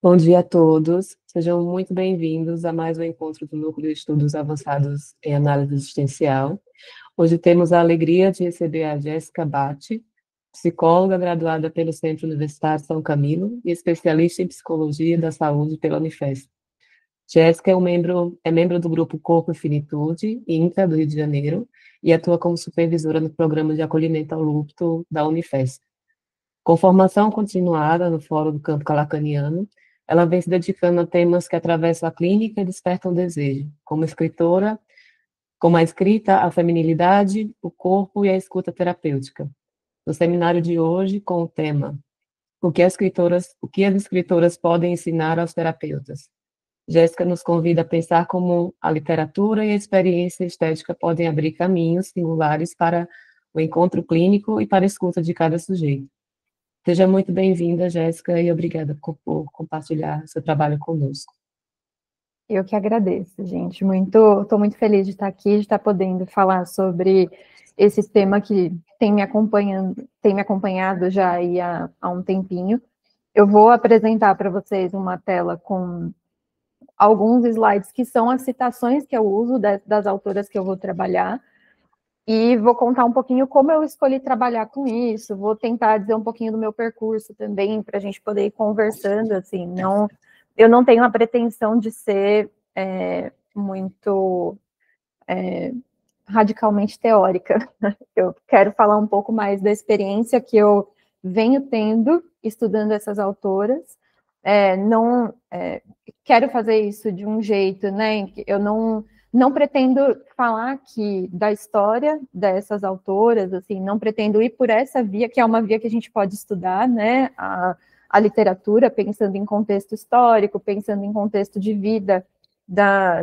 Bom dia a todos, sejam muito bem-vindos a mais um encontro do Núcleo de Estudos Avançados em Análise Existencial. Hoje temos a alegria de receber a Jéssica Batti, psicóloga graduada pelo Centro Universitário São Camilo e especialista em Psicologia da Saúde pela Unifesp. Jéssica é membro do grupo Corpo e Finitude, INCA, do Rio de Janeiro, e atua como supervisora no Programa de Acolhimento ao Luto da Unifesp. Com formação continuada no Fórum do Campo Calacaniano, ela vem se dedicando a temas que atravessam a clínica e despertam desejo, como escritora, como a escrita, a feminilidade, o corpo e a escuta terapêutica. No seminário de hoje, com o tema o que as escritoras podem ensinar aos terapeutas. Jéssica nos convida a pensar como a literatura e a experiência estética podem abrir caminhos singulares para o encontro clínico e para a escuta de cada sujeito. Seja muito bem-vinda, Jéssica, e obrigada por compartilhar seu trabalho conosco. Eu que agradeço, gente. Estou muito feliz de estar aqui, de estar podendo falar sobre esse tema que tem me acompanhado já aí há um tempinho. Eu vou apresentar para vocês uma tela com alguns slides que são as citações que eu uso das autoras que eu vou trabalhar, e vou contar um pouquinho como eu escolhi trabalhar com isso, vou tentar dizer um pouquinho do meu percurso também, para a gente poder ir conversando, assim, eu não tenho a pretensão de ser muito radicalmente teórica. Eu quero falar um pouco mais da experiência que eu venho tendo estudando essas autoras. Não quero fazer isso de um jeito, né? Eu não pretendo falar aqui da história dessas autoras, assim, não pretendo ir por essa via, que é uma via que a gente pode estudar, né? A literatura, pensando em contexto histórico, pensando em contexto de vida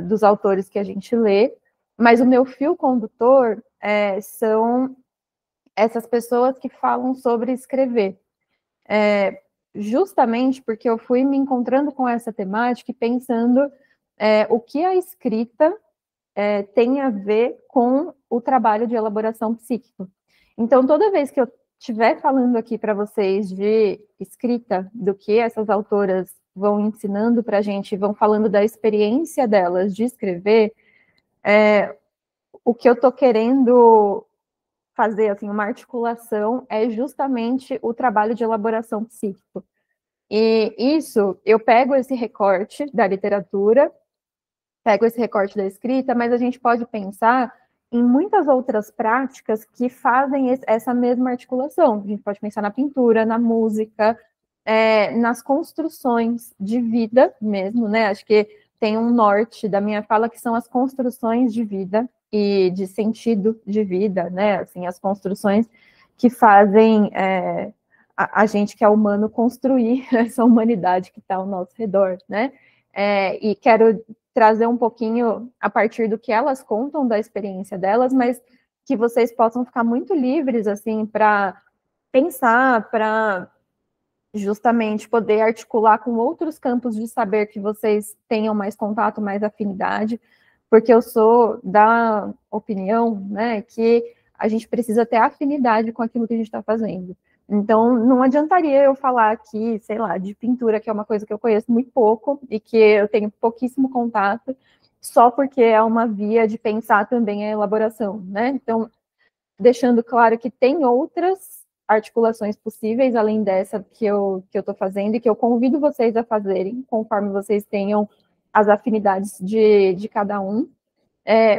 dos autores que a gente lê, mas o meu fio condutor são essas pessoas que falam sobre escrever. Justamente porque eu fui me encontrando com essa temática e pensando o que a escrita tem a ver com o trabalho de elaboração psíquica. Então, toda vez que eu estiver falando aqui para vocês de escrita, do que essas autoras vão ensinando para a gente, vão falando da experiência delas de escrever, o que eu estou querendo fazer, assim, uma articulação é justamente o trabalho de elaboração psíquico. E isso, eu pego esse recorte da literatura, pego esse recorte da escrita, mas a gente pode pensar em muitas outras práticas que fazem essa mesma articulação. A gente pode pensar na pintura, na música, nas construções de vida mesmo, né? Acho que tem um norte da minha fala que são as construções de vida e de sentido de vida, né? Assim, as construções que fazem a gente que é humano construir essa humanidade que está ao nosso redor, né? E quero trazer um pouquinho a partir do que elas contam da experiência delas, mas que vocês possam ficar muito livres, assim, para pensar, para justamente poder articular com outros campos de saber que vocês tenham mais contato, mais afinidade, porque eu sou da opinião, né, que a gente precisa ter afinidade com aquilo que a gente está fazendo. Então, não adiantaria eu falar aqui, sei lá, de pintura, que é uma coisa que eu conheço muito pouco e que eu tenho pouquíssimo contato, só porque é uma via de pensar também a elaboração, né? Então, deixando claro que tem outras articulações possíveis, além dessa que eu estou fazendo, e que eu convido vocês a fazerem, conforme vocês tenham as afinidades de cada um,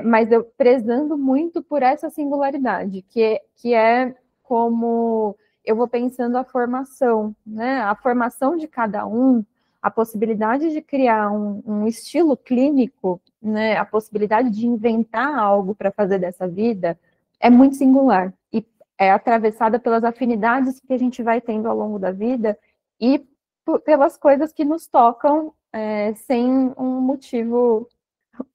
mas eu prezando muito por essa singularidade, que é como eu vou pensando a formação, né? A formação de cada um, a possibilidade de criar um estilo clínico, né? A possibilidade de inventar algo para fazer dessa vida é muito singular e é atravessada pelas afinidades que a gente vai tendo ao longo da vida e pelas coisas que nos tocam sem um motivo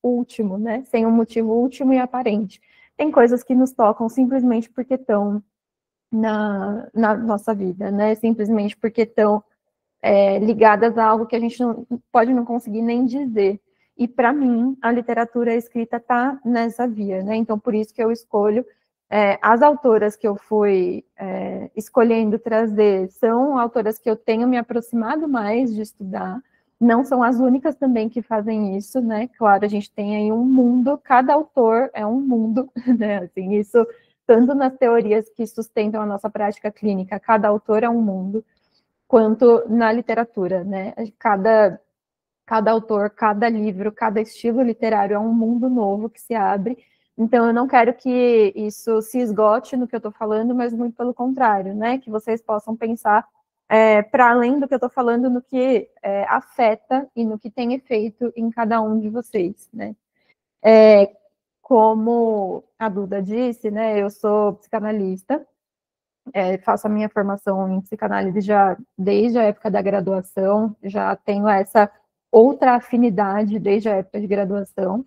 último, né? Sem um motivo último e aparente. Tem coisas que nos tocam simplesmente porque estão na nossa vida, né? Simplesmente porque estão ligadas a algo que a gente pode não conseguir nem dizer. E, para mim, a literatura escrita está nessa via, né? Então, por isso que eu escolho. As autoras que eu fui escolhendo trazer são autoras que eu tenho me aproximado mais de estudar, Não são as únicas também que fazem isso, né? Claro, a gente tem aí um mundo, cada autor é um mundo, né? Assim, isso tanto nas teorias que sustentam a nossa prática clínica, cada autor é um mundo, quanto na literatura, né? Cada autor, cada livro, cada estilo literário é um mundo novo que se abre. Então, eu não quero que isso se esgote no que eu estou falando, mas muito pelo contrário, né? Que vocês possam pensar para além do que eu estou falando, no que afeta e no que tem efeito em cada um de vocês, né? Como a Duda disse, né? Eu sou psicanalista, faço a minha formação em psicanálise já desde a época da graduação, já tenho essa outra afinidade desde a época de graduação.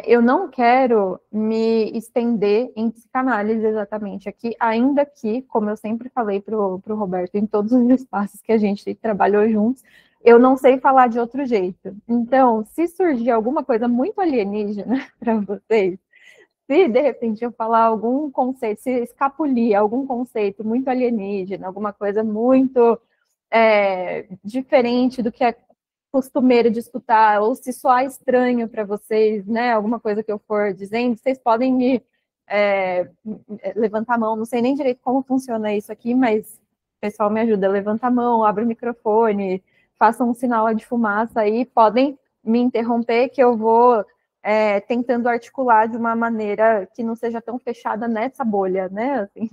Eu não quero me estender em psicanálise exatamente aqui, ainda que, como eu sempre falei para o Roberto, em todos os espaços que a gente trabalhou juntos, eu não sei falar de outro jeito. Então, se surgir alguma coisa muito alienígena para vocês, se de repente eu falar algum conceito, se escapulir algum conceito muito alienígena, alguma coisa muito diferente do que é costumeiro de escutar, ou se soar estranho para vocês, né, alguma coisa que eu for dizendo, vocês podem me levantar a mão, não sei nem direito como funciona isso aqui, mas o pessoal me ajuda, levanta a mão, abre o microfone, faça um sinal de fumaça aí, podem me interromper que eu vou tentando articular de uma maneira que não seja tão fechada nessa bolha, né, assim,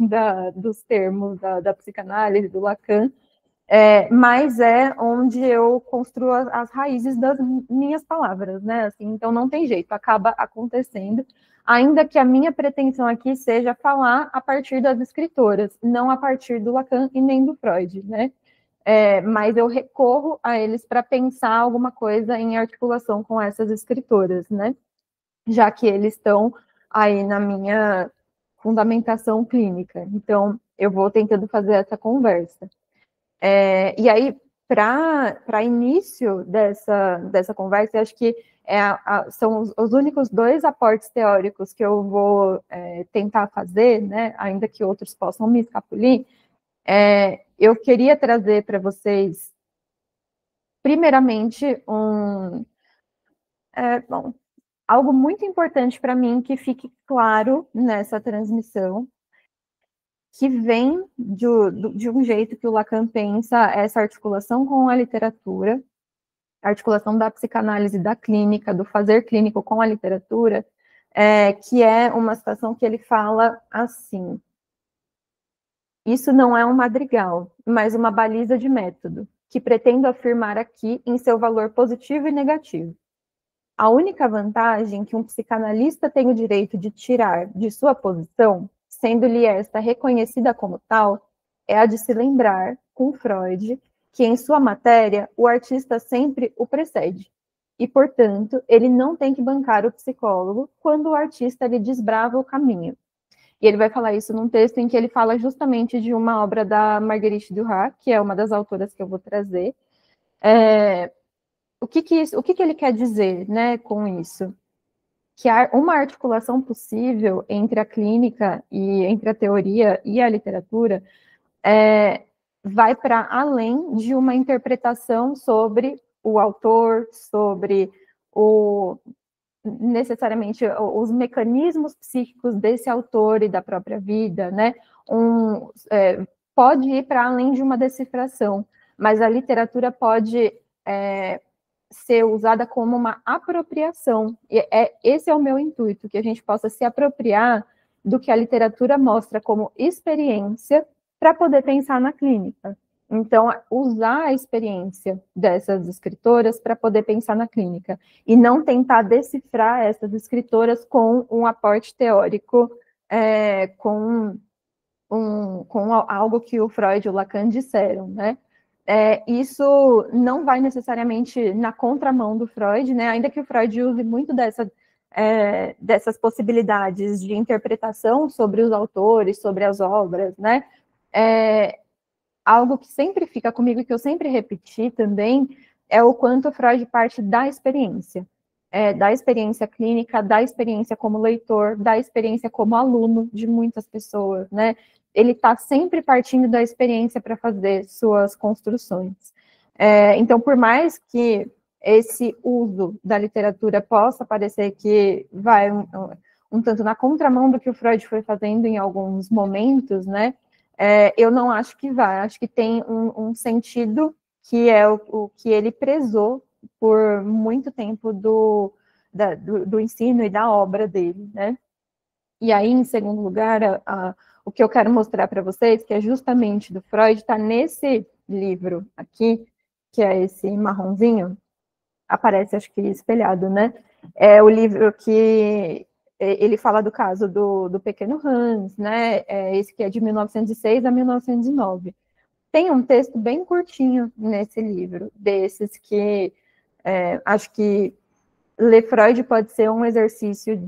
dos termos da psicanálise, do Lacan, mas é onde eu construo as raízes das minhas palavras, né? Assim, então não tem jeito, acaba acontecendo, ainda que a minha pretensão aqui seja falar a partir das escritoras, não a partir do Lacan e nem do Freud, né? Mas eu recorro a eles para pensar alguma coisa em articulação com essas escritoras, né? Já que eles estão aí na minha fundamentação clínica. Então, eu vou tentando fazer essa conversa. E aí, para início dessa conversa, eu acho que são os únicos dois aportes teóricos que eu vou tentar fazer, né, ainda que outros possam me escapulir. Eu queria trazer para vocês, primeiramente, bom, algo muito importante para mim que fique claro nessa transmissão, que vem de um jeito que o Lacan pensa essa articulação com a literatura, a articulação da psicanálise da clínica, do fazer clínico com a literatura, que é uma situação que ele fala assim: isso não é um madrigal, mas uma baliza de método, que pretendo afirmar aqui em seu valor positivo e negativo. A única vantagem que um psicanalista tem o direito de tirar de sua posição, sendo-lhe esta reconhecida como tal, é a de se lembrar, com Freud, que em sua matéria o artista sempre o precede. E, portanto, ele não tem que bancar o psicólogo quando o artista lhe desbrava o caminho. E ele vai falar isso num texto em que ele fala justamente de uma obra da Marguerite Duras, que é uma das autoras que eu vou trazer. O que ele quer dizer, né, com isso? Que há uma articulação possível entre a clínica e entre a teoria e a literatura vai para além de uma interpretação sobre o autor, sobre necessariamente os mecanismos psíquicos desse autor e da própria vida, né? Pode ir para além de uma decifração, mas a literatura pode ser usada como uma apropriação. E esse é o meu intuito, que a gente possa se apropriar do que a literatura mostra como experiência para poder pensar na clínica. Então, usar a experiência dessas escritoras para poder pensar na clínica, e não tentar decifrar essas escritoras com um aporte teórico, com algo que o Freud e o Lacan disseram, né? Isso não vai necessariamente na contramão do Freud, né? Ainda que o Freud use muito dessas possibilidades de interpretação sobre os autores, sobre as obras, né? Algo que sempre fica comigo e que eu sempre repeti também é o quanto o Freud parte da experiência clínica, da experiência como leitor, da experiência como aluno de muitas pessoas, né? Ele está sempre partindo da experiência para fazer suas construções. Então, por mais que esse uso da literatura possa parecer que vai um tanto na contramão do que o Freud foi fazendo em alguns momentos, né? Eu não acho que vai, acho que tem um sentido que é o que ele prezou por muito tempo do ensino e da obra dele, né? E aí, em segundo lugar, o que eu quero mostrar para vocês, que é justamente do Freud, está nesse livro aqui, que é esse marronzinho, aparece, acho que espelhado, né? É o livro que ele fala do caso do pequeno Hans, né? Esse que é de 1906 a 1909. Tem um texto bem curtinho nesse livro, desses que acho que ler Freud pode ser um exercício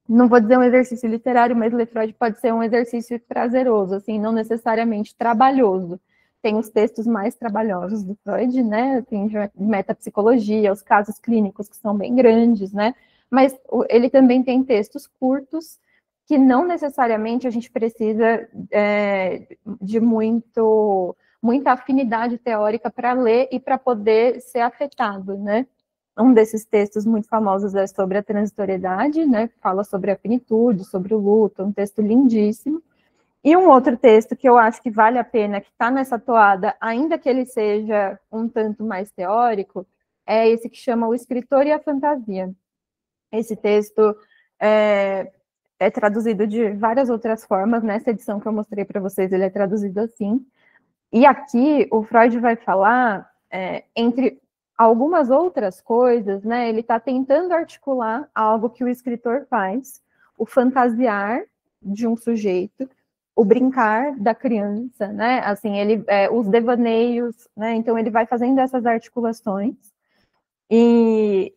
não vou dizer um exercício literário, mas ler Freud pode ser um exercício prazeroso, assim, não necessariamente trabalhoso. Tem os textos mais trabalhosos do Freud, né? Tem metapsicologia, os casos clínicos que são bem grandes, né? Mas ele também tem textos curtos que não necessariamente a gente precisa de muita afinidade teórica para ler e para poder ser afetado, né? Um desses textos muito famosos é sobre a transitoriedade, né? Fala sobre a finitude, sobre o luto, um texto lindíssimo. E um outro texto que eu acho que vale a pena, que está nessa toada, ainda que ele seja um tanto mais teórico, é esse que chama O Escritor e a Fantasia. Esse texto é traduzido de várias outras formas, nessa edição que eu mostrei para vocês, ele é traduzido assim. E aqui o Freud vai falar, entre algumas outras coisas, né? Ele está tentando articular algo que o escritor faz, o fantasiar de um sujeito, o brincar da criança, né? Assim, os devaneios, né? Então ele vai fazendo essas articulações. E,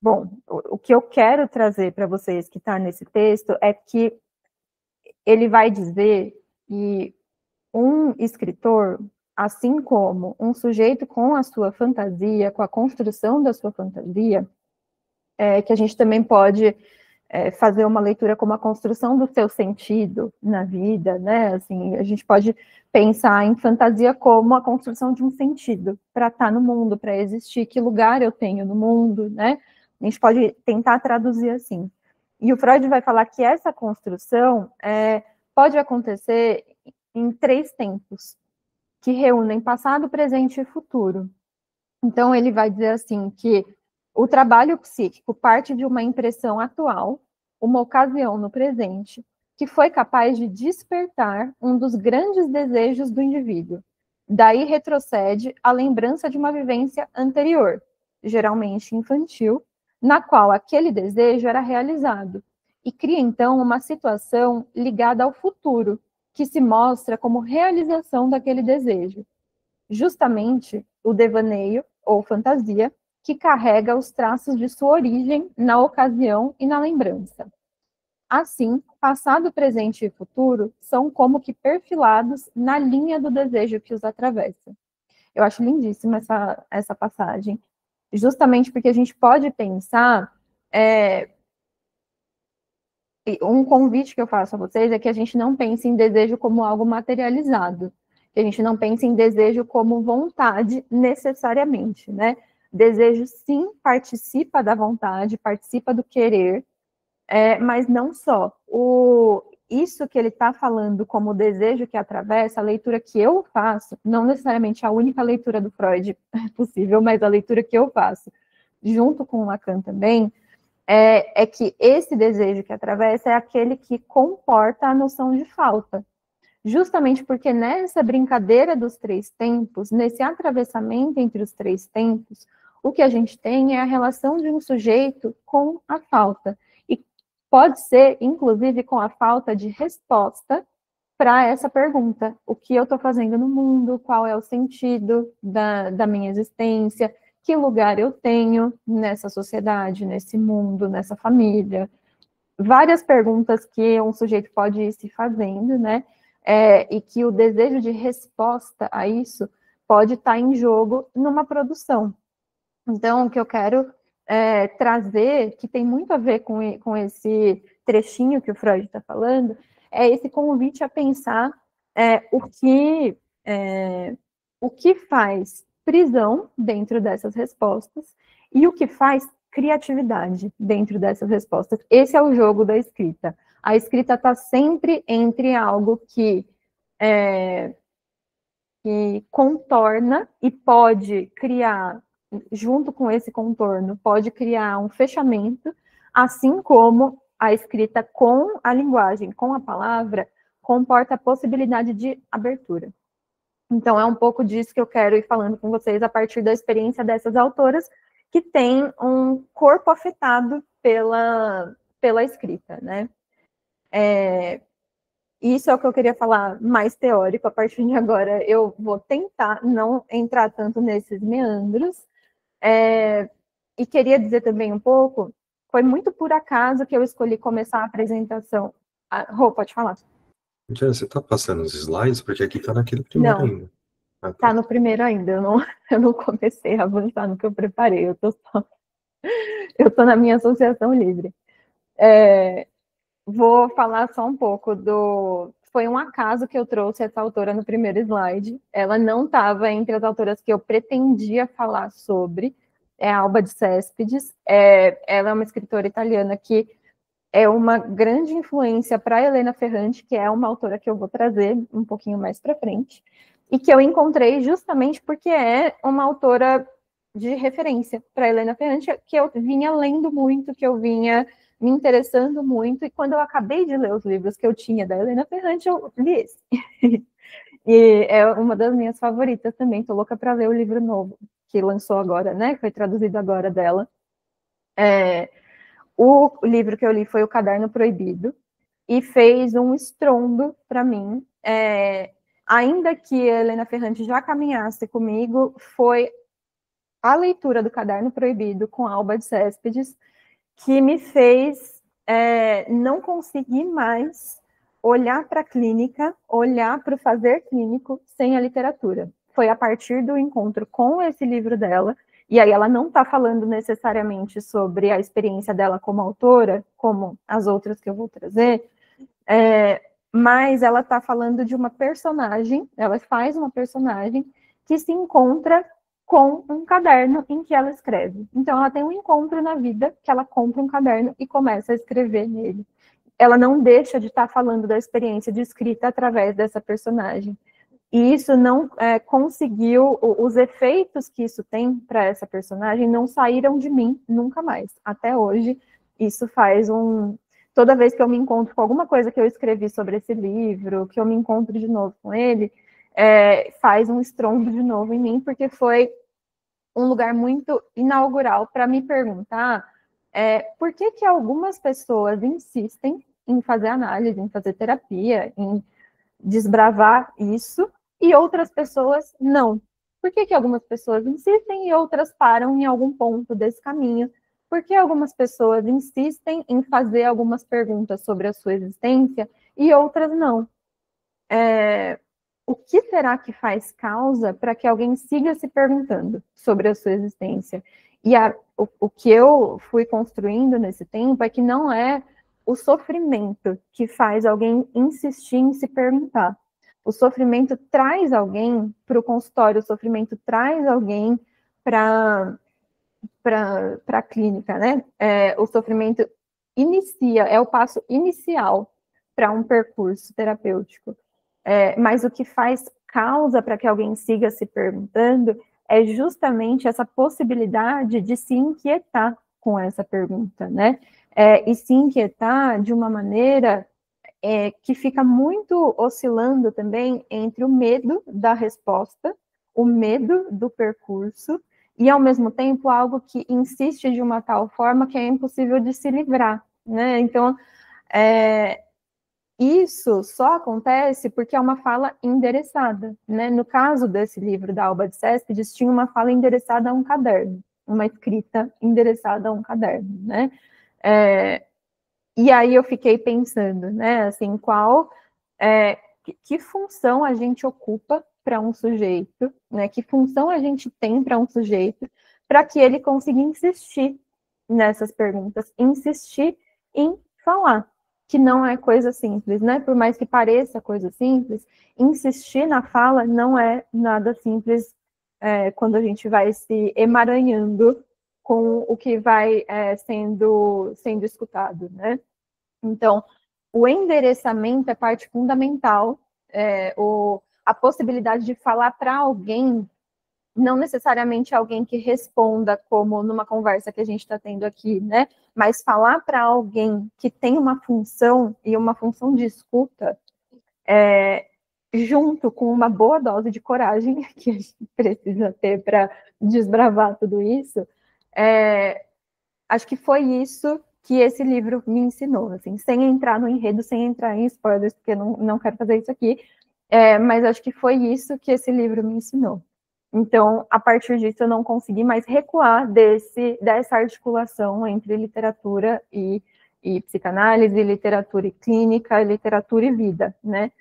bom, o que eu quero trazer para vocês que está nesse texto é que ele vai dizer que um escritor, assim como um sujeito com a sua fantasia, com a construção da sua fantasia, que a gente também pode fazer uma leitura como a construção do seu sentido na vida, né? Assim, a gente pode pensar em fantasia como a construção de um sentido para estar no mundo, para existir, que lugar eu tenho no mundo, né? A gente pode tentar traduzir assim. E o Freud vai falar que essa construção pode acontecer em 3 tempos, que reúnem passado, presente e futuro. Então, ele vai dizer assim que o trabalho psíquico parte de uma impressão atual, uma ocasião no presente, que foi capaz de despertar um dos grandes desejos do indivíduo. Daí retrocede a lembrança de uma vivência anterior, geralmente infantil, na qual aquele desejo era realizado, e cria então uma situação ligada ao futuro, que se mostra como realização daquele desejo. Justamente o devaneio, ou fantasia, que carrega os traços de sua origem na ocasião e na lembrança. Assim, passado, presente e futuro são como que perfilados na linha do desejo que os atravessa. Eu acho lindíssima essa passagem, justamente porque a gente pode pensar um convite que eu faço a vocês é que a gente não pense em desejo como algo materializado, que a gente não pense em desejo como vontade necessariamente, né? Desejo, sim, participa da vontade, participa do querer, mas não só. Isso que ele está falando como desejo que atravessa, a leitura que eu faço, não necessariamente a única leitura do Freud possível, mas a leitura que eu faço, junto com Lacan também, é que esse desejo que atravessa é aquele que comporta a noção de falta. Justamente porque nessa brincadeira dos 3 tempos, nesse atravessamento entre os 3 tempos, o que a gente tem é a relação de um sujeito com a falta. E pode ser, inclusive, com a falta de resposta para essa pergunta: o que eu estou fazendo no mundo, qual é o sentido da minha existência, que lugar eu tenho nessa sociedade, nesse mundo, nessa família. Várias perguntas que um sujeito pode ir se fazendo, né? E que o desejo de resposta a isso pode estar em jogo numa produção. Então, o que eu quero trazer, que tem muito a ver com esse trechinho que o Freud está falando, é esse convite a pensar o que o que faz prisão dentro dessas respostas e o que faz criatividade dentro dessas respostas. Esse é o jogo da escrita. A escrita está sempre entre algo que contorna e pode criar, junto com esse contorno, pode criar um fechamento, assim como a escrita com a linguagem, com a palavra, comporta a possibilidade de abertura. Então, é um pouco disso que eu quero ir falando com vocês a partir da experiência dessas autoras que têm um corpo afetado pela escrita, né? Isso é o que eu queria falar mais teórico. A partir de agora, eu vou tentar não entrar tanto nesses meandros. E queria dizer também um pouco, foi muito por acaso que eu escolhi começar a apresentação. Rô, pode falar. Diana, você está passando os slides? Porque aqui está naquele primeiro Não. ainda. Ah, Tá no primeiro ainda, eu não comecei a avançar no que eu preparei, eu tô na minha associação livre. Vou falar só um pouco foi um acaso que eu trouxe essa autora no primeiro slide, ela não estava entre as autoras que eu pretendia falar sobre, é a Alba de Céspides, ela é uma escritora italiana que é uma grande influência para Helena Ferrante, que é uma autora que eu vou trazer um pouquinho mais para frente, e que eu encontrei justamente porque é uma autora de referência para Helena Ferrante, que eu vinha lendo muito, que eu vinha me interessando muito, e quando eu acabei de ler os livros que eu tinha da Helena Ferrante, eu li esse. E é uma das minhas favoritas também, tô louca para ler o livro novo, que lançou agora, né, que foi traduzido agora dela. O livro que eu li foi O Caderno Proibido, e fez um estrondo para mim. Ainda que a Helena Ferrante já caminhasse comigo, foi a leitura do Caderno Proibido com a Alba de Céspides que me fez não conseguir mais olhar para a clínica, olhar para o fazer clínico sem a literatura. Foi a partir do encontro com esse livro dela, e aí ela não está falando necessariamente sobre a experiência dela como autora, como as outras que eu vou trazer, mas ela está falando de uma personagem, ela faz uma personagem que se encontra com um caderno em que ela escreve. Então, ela tem um encontro na vida que ela compra um caderno e começa a escrever nele. Ela não deixa de estar falando da experiência de escrita através dessa personagem. E isso não conseguiu, os efeitos que isso tem para essa personagem não saíram de mim nunca mais. Até hoje, isso faz toda vez que eu me encontro com alguma coisa que eu escrevi sobre esse livro, que eu me encontro de novo com ele, faz um estrondo de novo em mim, porque foi um lugar muito inaugural para me perguntar por que algumas pessoas insistem em fazer análise, em fazer terapia, em desbravar isso, e outras pessoas não. Por que algumas pessoas insistem e outras param em algum ponto desse caminho? Por que algumas pessoas insistem em fazer algumas perguntas sobre a sua existência e outras não? O que será que faz causa para que alguém siga se perguntando sobre a sua existência? E o que eu fui construindo nesse tempo é que não é o sofrimento que faz alguém insistir em se perguntar. O sofrimento traz alguém para o consultório, o sofrimento traz alguém para a clínica, né? O sofrimento é o passo inicial para um percurso terapêutico. Mas o que faz causa para que alguém siga se perguntando é justamente essa possibilidade de se inquietar com essa pergunta, né? E se inquietar de uma maneira que fica muito oscilando também entre o medo da resposta, o medo do percurso, e ao mesmo tempo algo que insiste de uma tal forma que é impossível de se livrar, né? Então, isso só acontece porque é uma fala endereçada, né? No caso desse livro da Alba de Céspides, tinha uma fala endereçada a um caderno, uma escrita endereçada a um caderno, né? E aí eu fiquei pensando, né, assim, que função a gente ocupa para um sujeito, né? Que função a gente tem para um sujeito para que ele consiga insistir nessas perguntas, insistir em falar. que não é coisa simples, né? Por mais que pareça coisa simples, insistir na fala não é nada simples quando a gente vai se emaranhando com o que vai sendo escutado, né? Então, o endereçamento é parte fundamental, a possibilidade de falar para alguém, não necessariamente alguém que responda, como numa conversa que a gente está tendo aqui, né? Mas falar para alguém que tem uma função, e uma função de escuta, junto com uma boa dose de coragem, que a gente precisa ter para desbravar tudo isso, acho que foi isso que esse livro me ensinou, assim, sem entrar no enredo, sem entrar em spoilers, porque não quero fazer isso aqui, mas acho que foi isso que esse livro me ensinou. Então, a partir disso, eu não consegui mais recuar dessa articulação entre literatura e psicanálise, literatura e clínica, literatura e vida, né?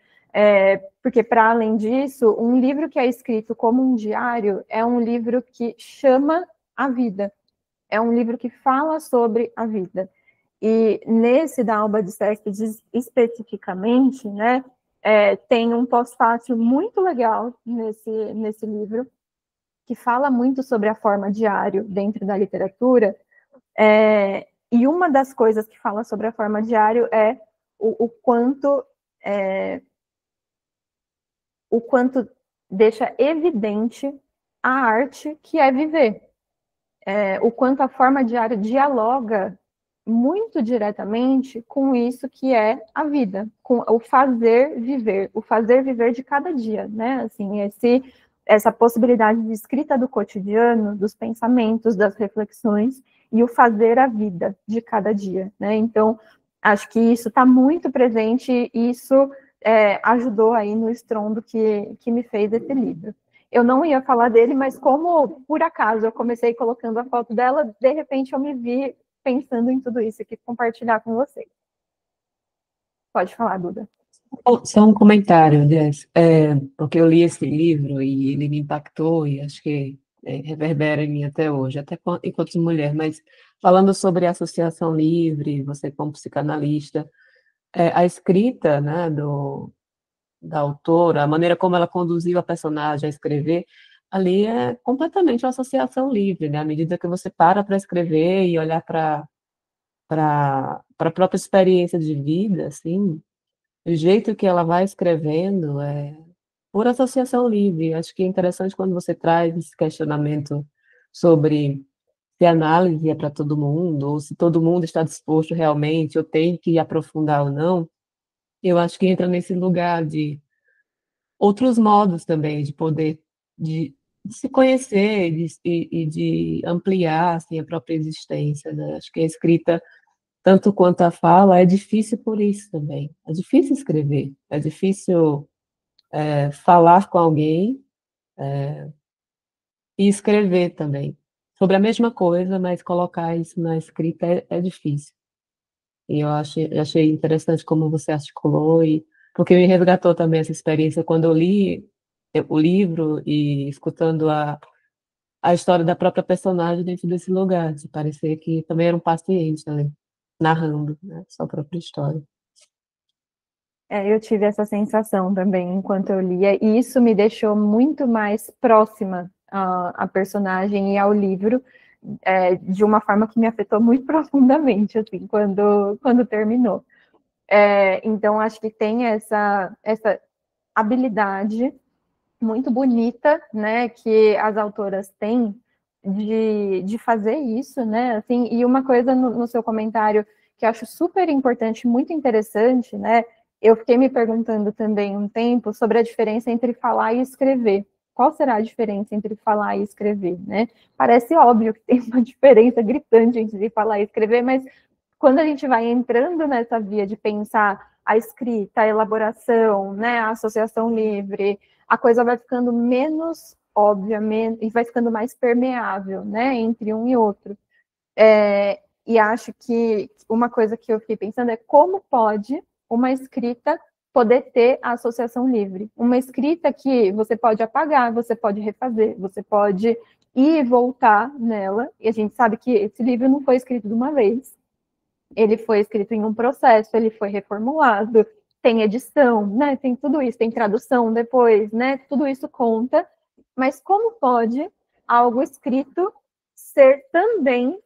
Porque, para além disso, um livro que é escrito como um diário é um livro que chama a vida, é um livro que fala sobre a vida. E nesse da Alba de Céspedes, especificamente, né, tem um pós-fácil muito legal nesse livro, que fala muito sobre a forma diário dentro da literatura, e uma das coisas que fala sobre a forma diário é o quanto deixa evidente a arte que é viver, o quanto a forma diária dialoga muito diretamente com isso que é a vida, com o fazer viver de cada dia, né? Assim, essa possibilidade de escrita do cotidiano, dos pensamentos, das reflexões, e o fazer a vida de cada dia, né? Então, acho que isso está muito presente, e isso ajudou aí no estrondo que me fez esse livro. Eu não ia falar dele, mas como, por acaso, eu comecei colocando a foto dela, de repente eu me vi pensando em tudo isso e quis compartilhar com vocês. Pode falar, Duda. Só um comentário, Jess, porque eu li esse livro e ele me impactou e acho que reverbera em mim até hoje, até enquanto mulher, mas falando sobre associação livre, você como psicanalista, a escrita, né, da autora, a maneira como ela conduziu a personagem a escrever, ali é completamente uma associação livre, né, à medida que você para escrever e olhar para a própria experiência de vida, assim, o jeito que ela vai escrevendo é por associação livre. Acho que é interessante quando você traz esse questionamento sobre se a análise é para todo mundo, ou se todo mundo está disposto realmente, ou tem que aprofundar ou não. Eu acho que entra nesse lugar de outros modos também de poder de se conhecer e de ampliar assim, a própria existência, né? Acho que a escrita tanto quanto a fala, é difícil por isso também. É difícil escrever, é difícil falar com alguém e escrever também. Sobre a mesma coisa, mas colocar isso na escrita é difícil. E eu achei interessante como você articulou, porque me resgatou também essa experiência quando eu li o livro e escutando a história da própria personagem dentro desse lugar, de parecer que também era um paciente ali, narrando, né, sua própria história. Eu tive essa sensação também enquanto eu lia, e isso me deixou muito mais próxima à personagem e ao livro, de uma forma que me afetou muito profundamente, assim, quando terminou. Então, acho que tem essa habilidade muito bonita, né, que as autoras têm de fazer isso, né, assim, e uma coisa no seu comentário que eu acho super importante, muito interessante, né, eu fiquei me perguntando também um tempo sobre a diferença entre falar e escrever. Qual será a diferença entre falar e escrever, né? Parece óbvio que tem uma diferença gritante entre falar e escrever, mas quando a gente vai entrando nessa via de pensar a escrita, a elaboração, né, a associação livre, a coisa vai ficando menos óbvia e vai ficando mais permeável, né, entre um e outro. E acho que uma coisa que eu fiquei pensando é como pode uma escrita poder ter a associação livre. Uma escrita que você pode apagar, você pode refazer, você pode ir e voltar nela, e a gente sabe que esse livro não foi escrito de uma vez. ele foi escrito em um processo, ele foi reformulado, tem edição, né? Tem tudo isso, tem tradução depois, né? Tudo isso conta. Mas como pode algo escrito ser também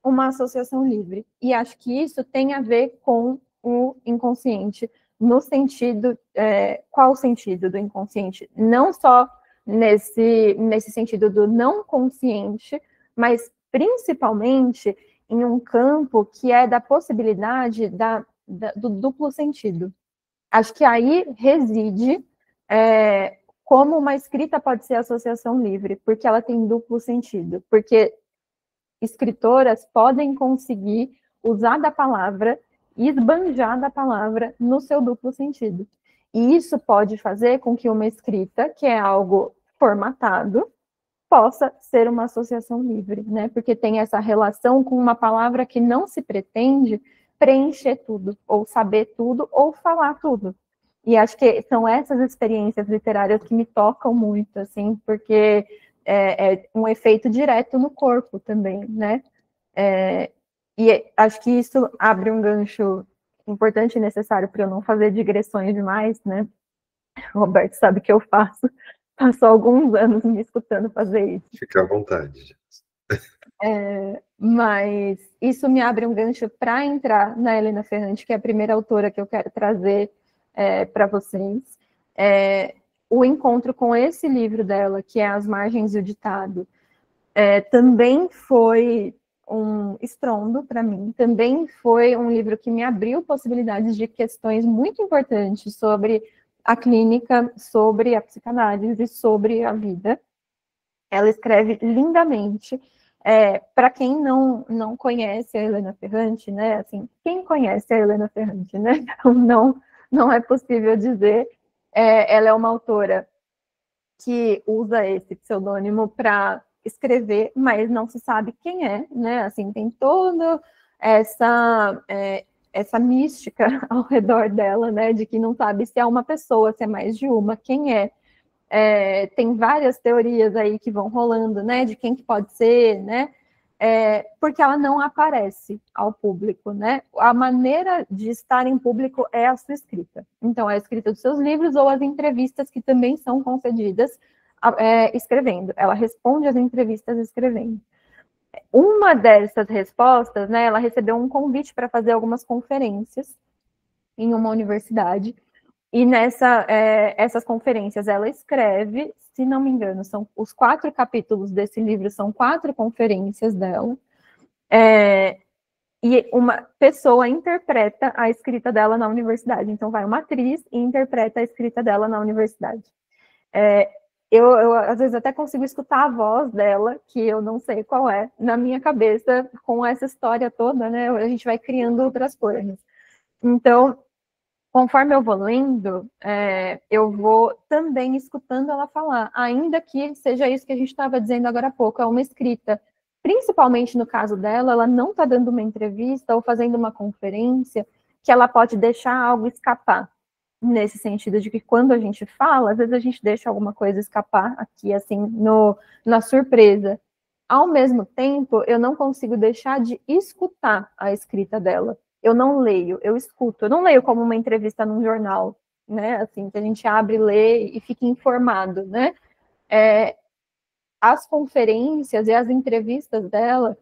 uma associação livre? E acho que isso tem a ver com o inconsciente, no sentido, qual o sentido do inconsciente? Não só nesse sentido do não consciente, mas principalmente em um campo que é da possibilidade do duplo sentido. Acho que aí reside como uma escrita pode ser associação livre, porque ela tem duplo sentido, porque escritoras podem conseguir usar da palavra e esbanjar da palavra no seu duplo sentido. E isso pode fazer com que uma escrita, que é algo formatado, possa ser uma associação livre, né? Porque tem essa relação com uma palavra que não se pretende preencher tudo, ou saber tudo, ou falar tudo. E acho que são essas experiências literárias que me tocam muito, assim, porque é um efeito direto no corpo também, né? E acho que isso abre um gancho importante e necessário para eu não fazer digressões demais, né? O Roberto sabe que eu faço. Passou alguns anos me escutando fazer isso. Fica à vontade. Mas isso me abre um gancho para entrar na Helena Ferrante, que é a primeira autora que eu quero trazer para vocês. O encontro com esse livro dela, que é As Margens e o Ditado, também foi um estrondo para mim, também foi um livro que me abriu possibilidades de questões muito importantes sobre a clínica, sobre a psicanálise, sobre a vida. Ela escreve lindamente. Para quem não conhece a Helena Ferrante, né? Assim, quem conhece a Helena Ferrante, né? Então, não é possível dizer. Ela é uma autora que usa esse pseudônimo para escrever, mas não se sabe quem é, né? Assim, tem toda essa mística ao redor dela, né? De que não sabe se é uma pessoa, se é mais de uma, quem é. Tem várias teorias aí que vão rolando, né? De quem que pode ser, né? Porque ela não aparece ao público, né? A maneira de estar em público é a sua escrita. Então, a escrita dos seus livros ou as entrevistas que também são concedidas escrevendo. Ela responde às entrevistas escrevendo. Uma dessas respostas, né? Ela recebeu um convite para fazer algumas conferências em uma universidade. E essas conferências ela escreve, se não me engano, são os 4 capítulos desse livro, são 4 conferências dela. E uma pessoa interpreta a escrita dela na universidade. Então, vai uma atriz e interpreta a escrita dela na universidade. Eu às vezes, até consigo escutar a voz dela, que eu não sei qual é, na minha cabeça, com essa história toda, né? A gente vai criando outras coisas. Então, conforme eu vou lendo, eu vou também escutando ela falar, ainda que seja isso que a gente estava dizendo agora há pouco, é uma escrita. Principalmente no caso dela, ela não está dando uma entrevista ou fazendo uma conferência que ela pode deixar algo escapar. Nesse sentido de que quando a gente fala, às vezes a gente deixa alguma coisa escapar aqui, assim, na surpresa. Ao mesmo tempo, eu não consigo deixar de escutar a escrita dela. Eu não leio, eu escuto. Eu não leio como uma entrevista num jornal, né? Assim, que a gente abre, lê e fica informado, né? As conferências e as entrevistas dela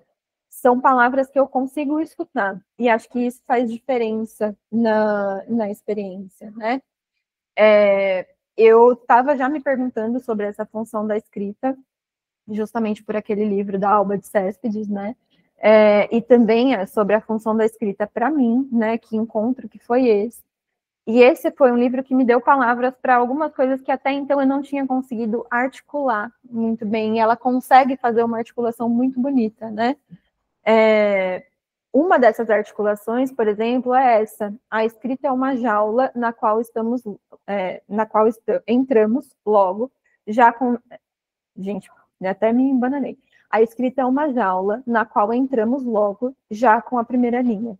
são palavras que eu consigo escutar. E acho que isso faz diferença na experiência, né? Eu estava já me perguntando sobre essa função da escrita, justamente por aquele livro da Alba de Céspedes, né? E também sobre a função da escrita para mim, né? Que encontro que foi esse. E esse foi um livro que me deu palavras para algumas coisas que até então eu não tinha conseguido articular muito bem. E ela consegue fazer uma articulação muito bonita, né? Uma dessas articulações, por exemplo, é essa: a escrita é uma jaula na qual entramos logo, já com... Gente, até me embananei. A escrita é uma jaula na qual entramos logo, já com a primeira linha.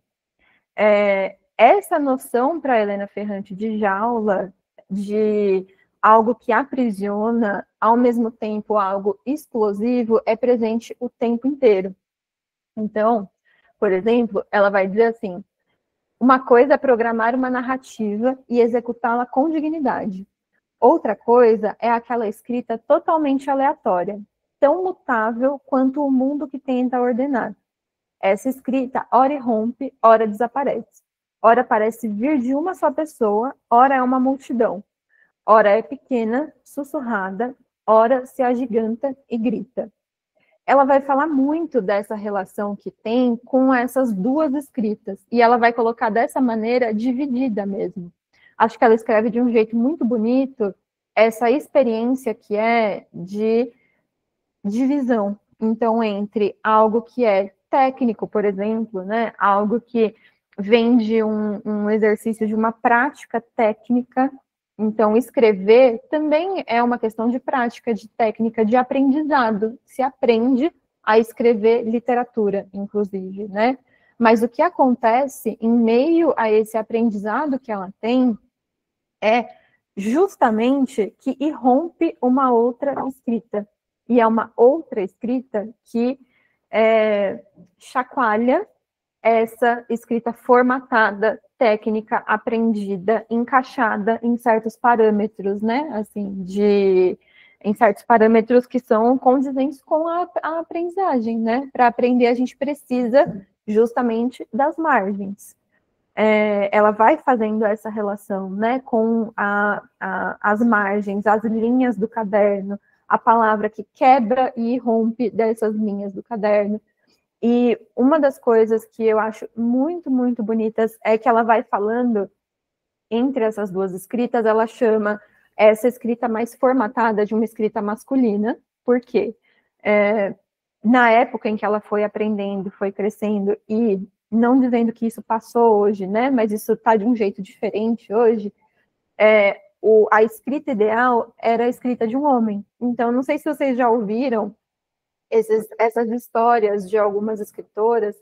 Essa noção para Helena Ferrante de jaula, de algo que aprisiona, ao mesmo tempo algo explosivo, é presente o tempo inteiro. Então, por exemplo, ela vai dizer assim: uma coisa é programar uma narrativa e executá-la com dignidade. Outra coisa é aquela escrita totalmente aleatória, tão mutável quanto o mundo que tenta ordenar. Essa escrita, ora irrompe, ora desaparece. Ora parece vir de uma só pessoa, ora é uma multidão. Ora é pequena, sussurrada, ora se agiganta e grita. Ela vai falar muito dessa relação que tem com essas duas escritas, e ela vai colocar dessa maneira dividida mesmo. Acho que ela escreve de um jeito muito bonito essa experiência que é de divisão. Então, entre algo que é técnico, por exemplo, né, algo que vem de um exercício de uma prática técnica. Então, escrever também é uma questão de prática, de técnica, de aprendizado. Se aprende a escrever literatura, inclusive, né? Mas o que acontece em meio a esse aprendizado que ela tem é justamente que irrompe uma outra escrita. E é uma outra escrita que chacoalha essa escrita formatada, técnica, aprendida, encaixada em certos parâmetros, né? Assim, em certos parâmetros que são condizentes com a aprendizagem, né? Para aprender, a gente precisa justamente das margens. Ela vai fazendo essa relação, né, com as margens, as linhas do caderno, a palavra que quebra e rompe dessas linhas do caderno. E uma das coisas que eu acho muito, muito bonitas é que ela vai falando, entre essas duas escritas, ela chama essa escrita mais formatada de uma escrita masculina. Por quê? Na época em que ela foi aprendendo, foi crescendo, e não dizendo que isso passou hoje, né? Mas isso está de um jeito diferente hoje. A escrita ideal era a escrita de um homem. Então, não sei se vocês já ouviram essas histórias de algumas escritoras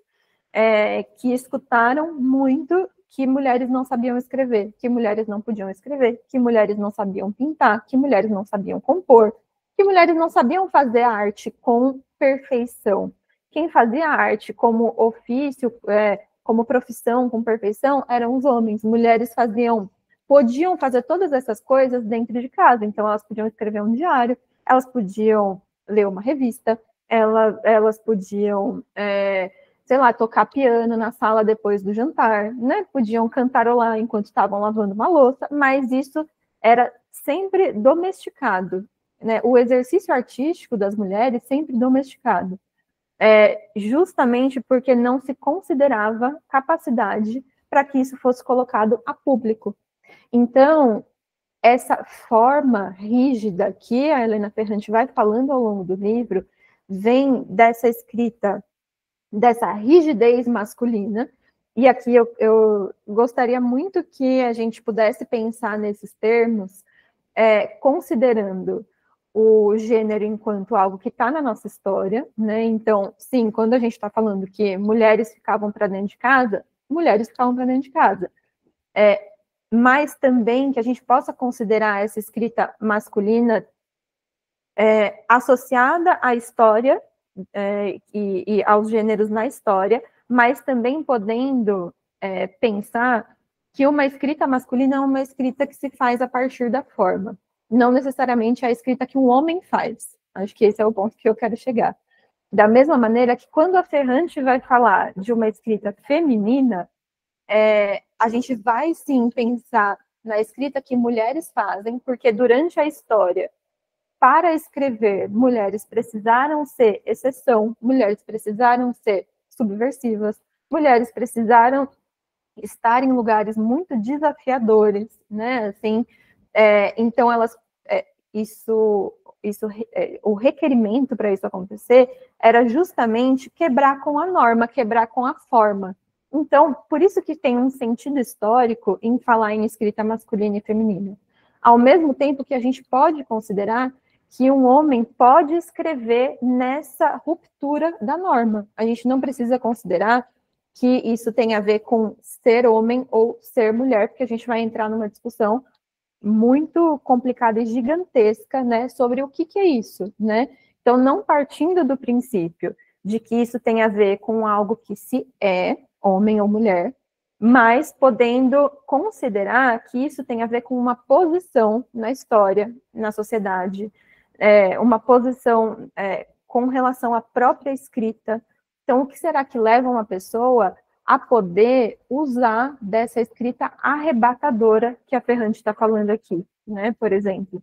que escutaram muito que mulheres não sabiam escrever, que mulheres não podiam escrever, que mulheres não sabiam pintar, que mulheres não sabiam compor, que mulheres não sabiam fazer a arte com perfeição. Quem fazia arte como ofício, como profissão, com perfeição, eram os homens. Mulheres podiam fazer todas essas coisas dentro de casa. Então, elas podiam escrever um diário, elas podiam ler uma revista, elas podiam, sei lá, tocar piano na sala depois do jantar, né? Podiam cantarolar enquanto estavam lavando uma louça, mas isso era sempre domesticado, né? O exercício artístico das mulheres sempre domesticado, justamente porque não se considerava capacidade para que isso fosse colocado a público. Então, essa forma rígida que a Helena Ferrante vai falando ao longo do livro vem dessa escrita, dessa rigidez masculina, e aqui eu gostaria muito que a gente pudesse pensar nesses termos, considerando o gênero enquanto algo que está na nossa história, né? Então, sim, quando a gente está falando que mulheres ficavam para dentro de casa, mulheres ficavam para dentro de casa. Mas também que a gente possa considerar essa escrita masculina associada à história e aos gêneros na história, mas também podendo pensar que uma escrita masculina é uma escrita que se faz a partir da forma, não necessariamente a escrita que um homem faz. Acho que esse é o ponto que eu quero chegar. Da mesma maneira que quando a Ferrante vai falar de uma escrita feminina, a gente vai sim pensar na escrita que mulheres fazem, porque durante a história, para escrever, mulheres precisaram ser exceção, mulheres precisaram ser subversivas, mulheres precisaram estar em lugares muito desafiadores, né? Assim, então o requerimento para isso acontecer era justamente quebrar com a norma, quebrar com a forma. Então, por isso que tem um sentido histórico em falar em escrita masculina e feminina. Ao mesmo tempo que a gente pode considerar que um homem pode escrever nessa ruptura da norma. A gente não precisa considerar que isso tem a ver com ser homem ou ser mulher, porque a gente vai entrar numa discussão muito complicada e gigantesca, né, sobre o que é isso, né? Então, não partindo do princípio de que isso tem a ver com algo que se é, homem ou mulher, mas podendo considerar que isso tem a ver com uma posição na história, na sociedade, uma posição com relação à própria escrita. Então, o que será que leva uma pessoa a poder usar dessa escrita arrebatadora que a Ferrante está falando aqui, né? Por exemplo,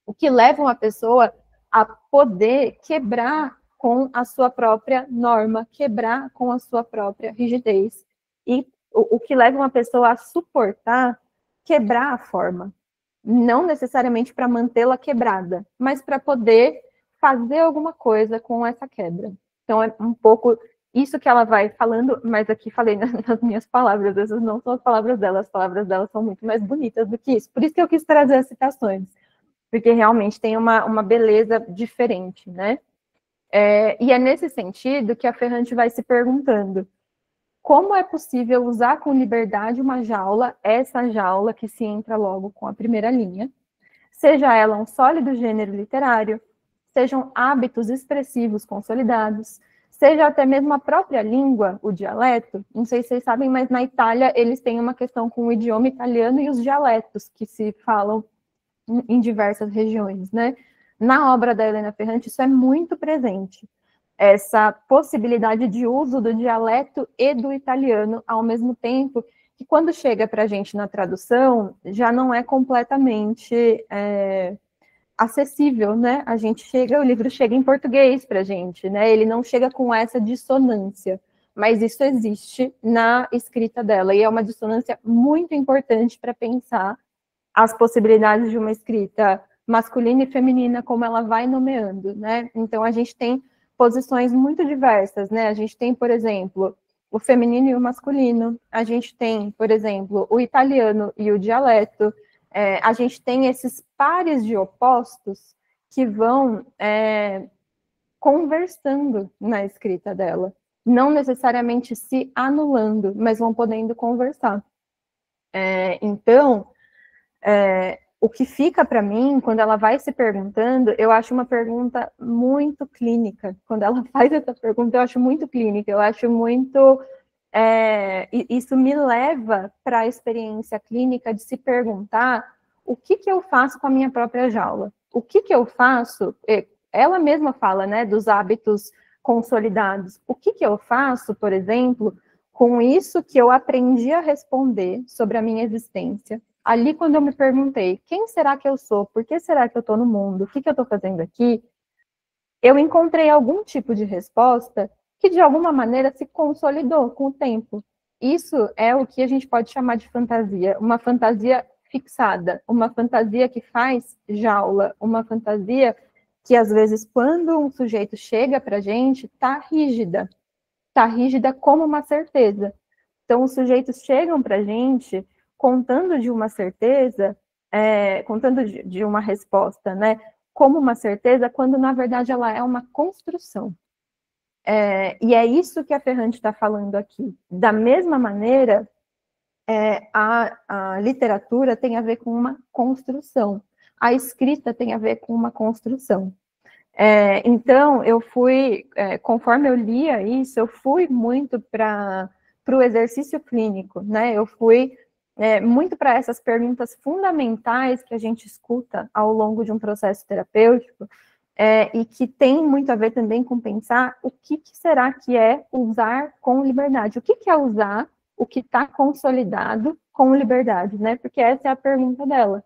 o que leva uma pessoa a poder quebrar com a sua própria norma, quebrar com a sua própria rigidez, e o que leva uma pessoa a suportar quebrar a forma, não necessariamente para mantê-la quebrada, mas para poder fazer alguma coisa com essa quebra. Então, é um pouco isso que ela vai falando, mas aqui falei nas minhas palavras, essas não são as palavras dela são muito mais bonitas do que isso. Por isso que eu quis trazer as citações, porque realmente tem uma beleza diferente, né? E é nesse sentido que a Ferrante vai se perguntando: como é possível usar com liberdade uma jaula, essa jaula que se entra logo com a primeira linha, seja ela um sólido gênero literário, sejam hábitos expressivos consolidados, seja até mesmo a própria língua, o dialeto. Não sei se vocês sabem, mas na Itália eles têm uma questão com o idioma italiano e os dialetos que se falam em diversas regiões, né? Na obra da Helena Ferrante isso é muito presente, essa possibilidade de uso do dialeto e do italiano ao mesmo tempo, que quando chega para a gente na tradução, já não é completamente acessível, né? O livro chega em português para a gente, né? Ele não chega com essa dissonância, mas isso existe na escrita dela, e é uma dissonância muito importante para pensar as possibilidades de uma escrita masculina e feminina, como ela vai nomeando, né? Então, a gente tem posições muito diversas, né? A gente tem, por exemplo, o feminino e o masculino, a gente tem, por exemplo, o italiano e o dialeto, a gente tem esses pares de opostos que vão conversando na escrita dela, não necessariamente se anulando, mas vão podendo conversar. Então, o que fica para mim, quando ela vai se perguntando, eu acho uma pergunta muito clínica. Quando ela faz essa pergunta, eu acho muito clínica, eu acho muito... isso me leva para a experiência clínica de se perguntar o que eu faço com a minha própria jaula. O que eu faço... Ela mesma fala, né, dos hábitos consolidados. O que eu faço, por exemplo, com isso que eu aprendi a responder sobre a minha existência? Ali, quando eu me perguntei, quem será que eu sou? Por que será que eu estou no mundo? O que eu estou fazendo aqui? Eu encontrei algum tipo de resposta que, de alguma maneira, se consolidou com o tempo. Isso é o que a gente pode chamar de fantasia. Uma fantasia fixada, uma fantasia que faz jaula, uma fantasia que, às vezes, quando um sujeito chega para a gente, está rígida como uma certeza. Então, os sujeitos chegam para a gente contando de uma certeza, contando de uma resposta, né, como uma certeza, quando, na verdade, ela é uma construção. E é isso que a Ferrante está falando aqui. Da mesma maneira, a literatura tem a ver com uma construção. A escrita tem a ver com uma construção. Então, eu fui, conforme eu lia isso, eu fui muito para o exercício clínico, né? Eu fui muito para essas perguntas fundamentais que a gente escuta ao longo de um processo terapêutico, e que tem muito a ver também com pensar o que será que é usar com liberdade. O que é usar o que está consolidado com liberdade, né? Porque essa é a pergunta dela.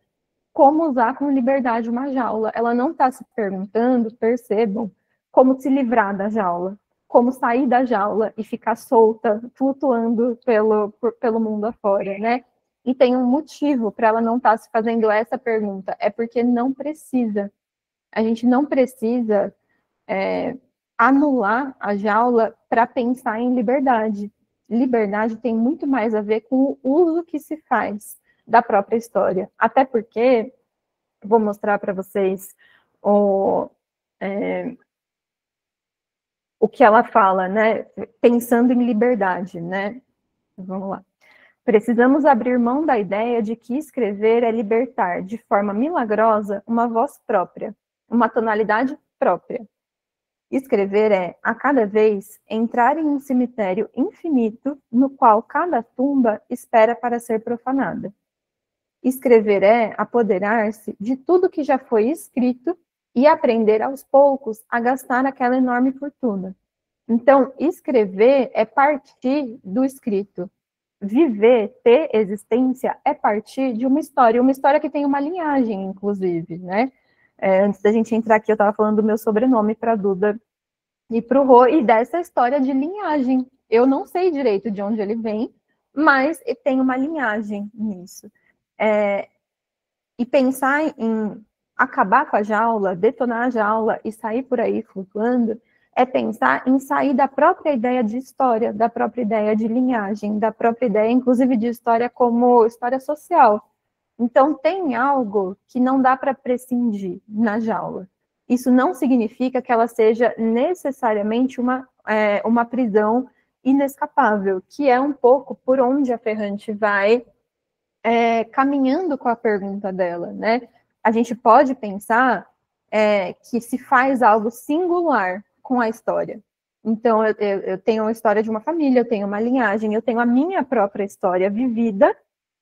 Como usar com liberdade uma jaula? Ela não está se perguntando, percebam, como se livrar da jaula, como sair da jaula e ficar solta, flutuando pelo mundo afora, né? E tem um motivo para ela não estar se fazendo essa pergunta, é porque não precisa. A gente não precisa anular a jaula para pensar em liberdade. Liberdade tem muito mais a ver com o uso que se faz da própria história. Até porque, vou mostrar para vocês o que ela fala, né? Pensando em liberdade, né? Vamos lá. Precisamos abrir mão da ideia de que escrever é libertar, de forma milagrosa, uma voz própria, uma tonalidade própria. Escrever é, a cada vez, entrar em um cemitério infinito, no qual cada tumba espera para ser profanada. Escrever é apoderar-se de tudo que já foi escrito e aprender aos poucos a gastar aquela enorme fortuna. Então, escrever é partir do escrito. Viver, ter existência, é partir de uma história que tem uma linhagem, inclusive, né? Antes da gente entrar aqui, eu estava falando do meu sobrenome para a Duda e para o Rô, e dessa história de linhagem. Eu não sei direito de onde ele vem, mas tem uma linhagem nisso. E pensar em acabar com a jaula, detonar a jaula e sair por aí flutuando, é pensar em sair da própria ideia de história, da própria ideia de linhagem, da própria ideia, inclusive, de história como história social. Então, tem algo que não dá para prescindir na jaula. Isso não significa que ela seja necessariamente uma prisão inescapável, que é um pouco por onde a Ferrante vai caminhando com a pergunta dela, né? A gente pode pensar que se faz algo singular com a história. Então, eu tenho a história de uma família, eu tenho uma linhagem, eu tenho a minha própria história vivida,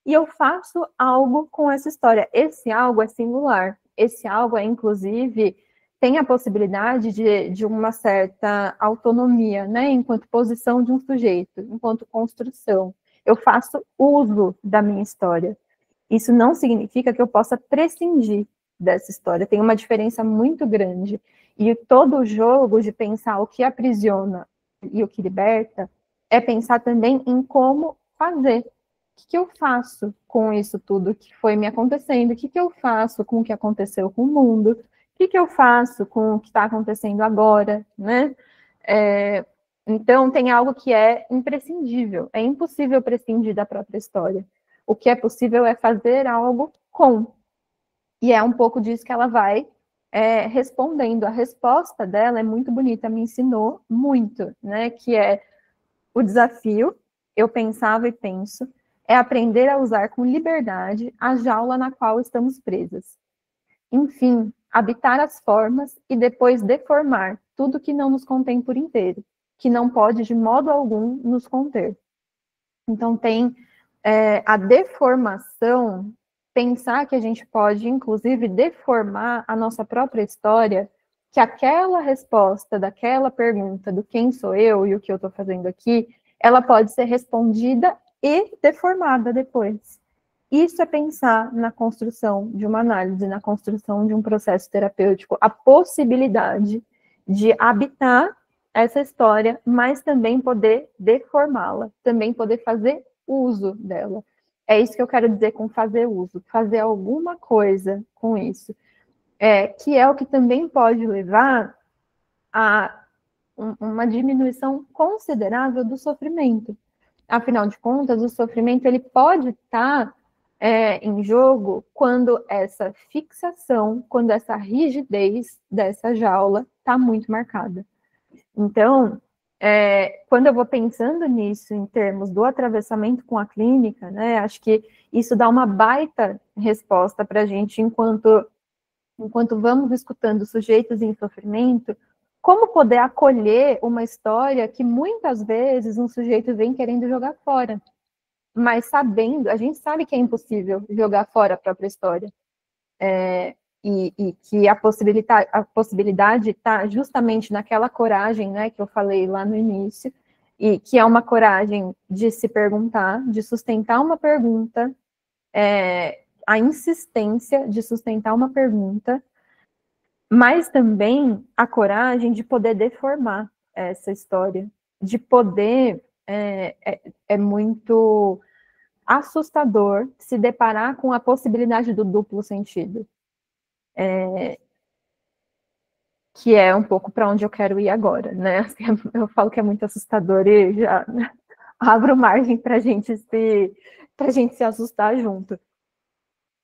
e eu faço algo com essa história. Esse algo é singular. Esse algo inclusive, tem a possibilidade de uma certa autonomia, né? Enquanto posição de um sujeito, enquanto construção. Eu faço uso da minha história. Isso não significa que eu possa prescindir dessa história. Tem uma diferença muito grande. E todo o jogo de pensar o que aprisiona e o que liberta é pensar também em como fazer. O que eu faço com isso tudo que foi me acontecendo? O que eu faço com o que aconteceu com o mundo? O que eu faço com o que está acontecendo agora, né? Então, tem algo que é imprescindível. É impossível prescindir da própria história. O que é possível é fazer algo com. E é um pouco disso que ela vai respondendo. A resposta dela é muito bonita, me ensinou muito, né? Que é o desafio, eu pensava e penso, é aprender a usar com liberdade a jaula na qual estamos presas. Enfim, habitar as formas e depois deformar tudo que não nos contém por inteiro, que não pode de modo algum nos conter. Então tem a deformação, pensar que a gente pode, inclusive, deformar a nossa própria história, que aquela resposta daquela pergunta do quem sou eu e o que eu estou fazendo aqui, ela pode ser respondida e deformada depois. Isso é pensar na construção de uma análise, na construção de um processo terapêutico, a possibilidade de habitar essa história, mas também poder deformá-la, também poder fazer uso dela. É isso que eu quero dizer com fazer uso, fazer alguma coisa com isso. Que é o que também pode levar a uma diminuição considerável do sofrimento. Afinal de contas, o sofrimento ele pode estar em jogo quando essa fixação, quando essa rigidez dessa jaula está muito marcada. Então, quando eu vou pensando nisso em termos do atravessamento com a clínica, né, acho que isso dá uma baita resposta para a gente enquanto vamos escutando sujeitos em sofrimento, como poder acolher uma história que muitas vezes um sujeito vem querendo jogar fora, mas sabendo, a gente sabe que é impossível jogar fora a própria história, e que a possibilidade está justamente naquela coragem, né, que eu falei lá no início, e que é uma coragem de se perguntar, de sustentar uma pergunta, a insistência de sustentar uma pergunta, mas também a coragem de poder deformar essa história, de poder, é muito assustador se deparar com a possibilidade do duplo sentido, que é um pouco para onde eu quero ir agora, né? Eu falo que é muito assustador e já abro margem para a gente se assustar junto.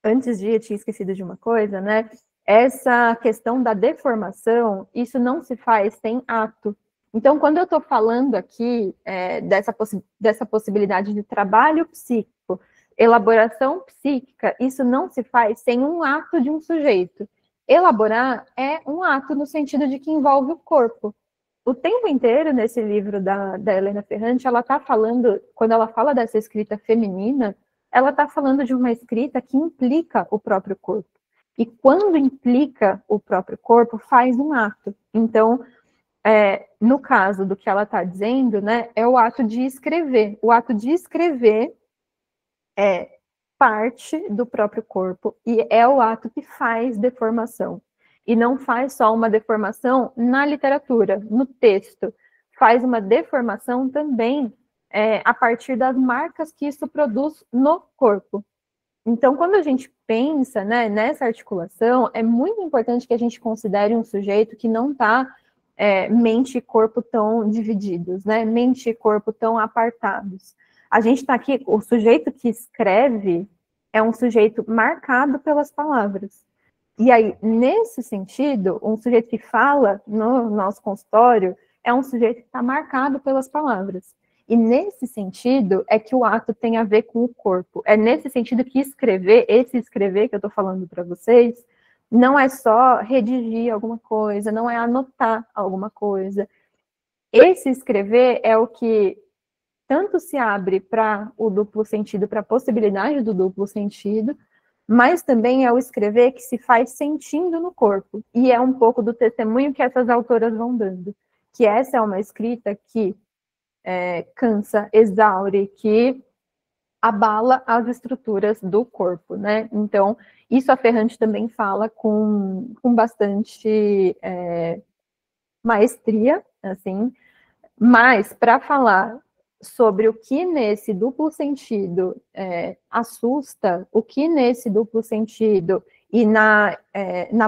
Antes de eu tinha esquecido de uma coisa, né? Essa questão da deformação, isso não se faz sem ato. Então, quando eu estou falando aqui dessa possibilidade de trabalho psíquico, elaboração psíquica, isso não se faz sem um ato de um sujeito. elaborar é um ato no sentido de que envolve o corpo. O tempo inteiro, nesse livro da Helena Ferrante, ela está falando, quando ela fala dessa escrita feminina, ela está falando de uma escrita que implica o próprio corpo. E quando implica o próprio corpo, faz um ato. Então, no caso do que ela está dizendo, né, é o ato de escrever. O ato de escrever é parte do próprio corpo e é o ato que faz deformação. E não faz só uma deformação na literatura, no texto. Faz uma deformação também a partir das marcas que isso produz no corpo. Então, quando a gente pensa, né, nessa articulação, é muito importante que a gente considere um sujeito que não está mente e corpo tão divididos, né? Mente e corpo tão apartados. A gente está aqui, o sujeito que escreve é um sujeito marcado pelas palavras. E aí, nesse sentido, um sujeito que fala no nosso consultório é um sujeito que está marcado pelas palavras. E nesse sentido é que o ato tem a ver com o corpo. É nesse sentido que escrever, esse escrever que eu estou falando para vocês, não é só redigir alguma coisa, não é anotar alguma coisa. Esse escrever é o que tanto se abre para o duplo sentido, para a possibilidade do duplo sentido, mas também é o escrever que se faz sentindo no corpo. E é um pouco do testemunho que essas autoras vão dando. Que essa é uma escrita que cansa, exaure, que abala as estruturas do corpo, né? Então, isso a Ferrante também fala com bastante maestria, assim, mas para falar sobre o que nesse duplo sentido assusta, o que nesse duplo sentido e na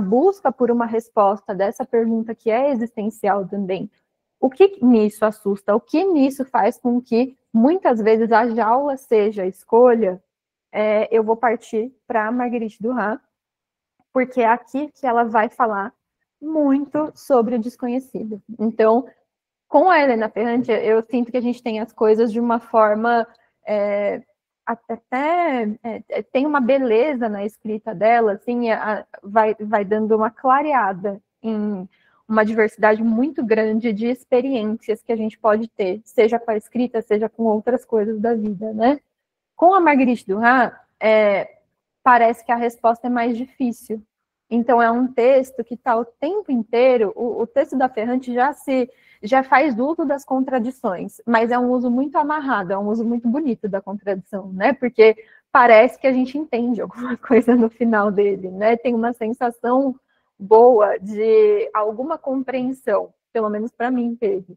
busca por uma resposta dessa pergunta que é existencial também, o que nisso assusta, o que nisso faz com que muitas vezes a jaula seja a escolha, eu vou partir para Marguerite Duras, porque é aqui que ela vai falar muito sobre o desconhecido. Então, com a Helena Ferrante, eu sinto que a gente tem as coisas de uma forma tem uma beleza na escrita dela, assim, vai dando uma clareada em uma diversidade muito grande de experiências que a gente pode ter, seja com a escrita, seja com outras coisas da vida, né? Com a Marguerite Duras, parece que a resposta é mais difícil. Então, é um texto que está o tempo inteiro, o texto da Ferrante já faz uso das contradições, mas é um uso muito amarrado, é um uso muito bonito da contradição, né? Porque parece que a gente entende alguma coisa no final dele, né? Tem uma sensação boa de alguma compreensão, pelo menos para mim teve.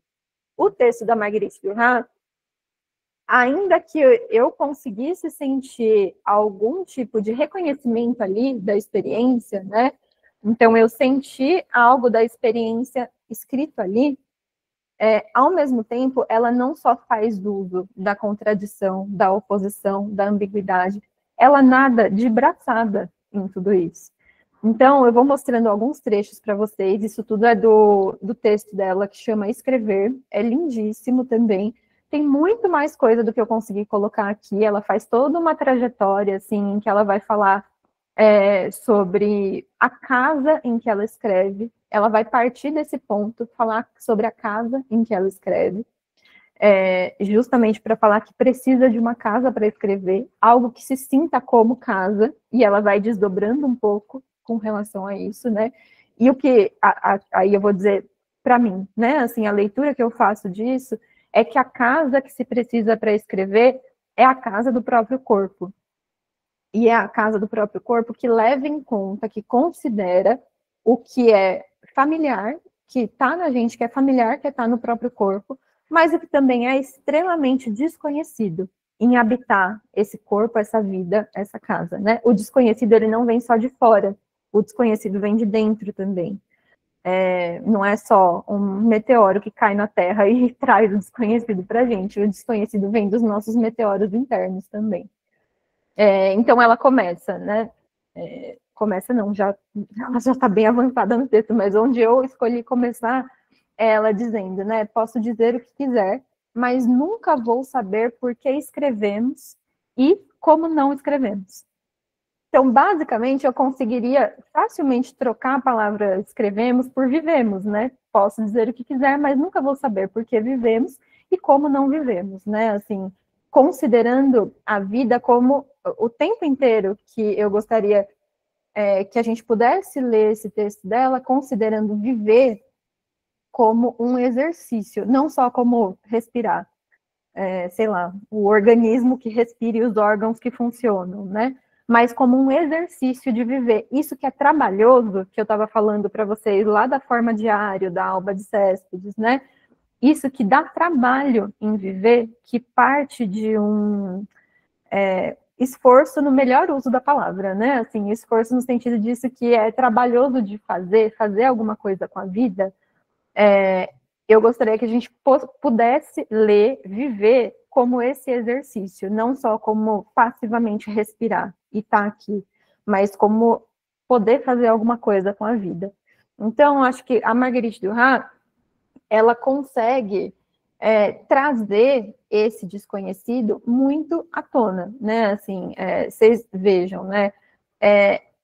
O texto da Marguerite Duras, ainda que eu conseguisse sentir algum tipo de reconhecimento ali da experiência, né? Então, eu senti algo da experiência escrito ali, ao mesmo tempo, ela não só faz uso da contradição, da oposição, da ambiguidade, ela nada de braçada em tudo isso. Então, eu vou mostrando alguns trechos para vocês, isso tudo é do texto dela, que chama Escrever, é lindíssimo também, tem muito mais coisa do que eu consegui colocar aqui, ela faz toda uma trajetória, assim, em que ela vai falar sobre a casa em que ela escreve, ela vai partir desse ponto, falar sobre a casa em que ela escreve, justamente para falar que precisa de uma casa para escrever, algo que se sinta como casa, e ela vai desdobrando um pouco com relação a isso, né? E o que, aí eu vou dizer para mim, né? Assim, a leitura que eu faço disso é que a casa que se precisa para escrever é a casa do próprio corpo. E é a casa do próprio corpo que leva em conta, que considera o que é familiar, que está na gente, que é familiar, que está no próprio corpo, mas o que também é extremamente desconhecido em habitar esse corpo, essa vida, essa casa, né? O desconhecido, ele não vem só de fora, o desconhecido vem de dentro também. Não é só um meteoro que cai na Terra e traz o desconhecido para a gente, o desconhecido vem dos nossos meteoros internos também. Então ela começa, né? Começa não, ela já está bem avançada no texto, mas onde eu escolhi começar é ela dizendo, né? Posso dizer o que quiser, mas nunca vou saber por que escrevemos e como não escrevemos. Então, basicamente, eu conseguiria facilmente trocar a palavra escrevemos por vivemos, né? Posso dizer o que quiser, mas nunca vou saber por que vivemos e como não vivemos, né? Assim, considerando a vida como o tempo inteiro que eu gostaria que a gente pudesse ler esse texto dela, considerando viver como um exercício, não só como respirar, sei lá, o organismo que respira e os órgãos que funcionam, né? Mas como um exercício de viver. Isso que é trabalhoso, que eu estava falando para vocês lá da forma diário, da Alba de Céspedes, né? Isso que dá trabalho em viver, que parte de um esforço no melhor uso da palavra, né? Assim, esforço no sentido disso que é trabalhoso de fazer alguma coisa com a vida. Eu gostaria que a gente pudesse ler, viver como esse exercício, não só como passivamente respirar e estar aqui, mas como poder fazer alguma coisa com a vida. Então, acho que a Marguerite Duras, ela consegue trazer esse desconhecido muito à tona, né? Assim, vocês vejam, né?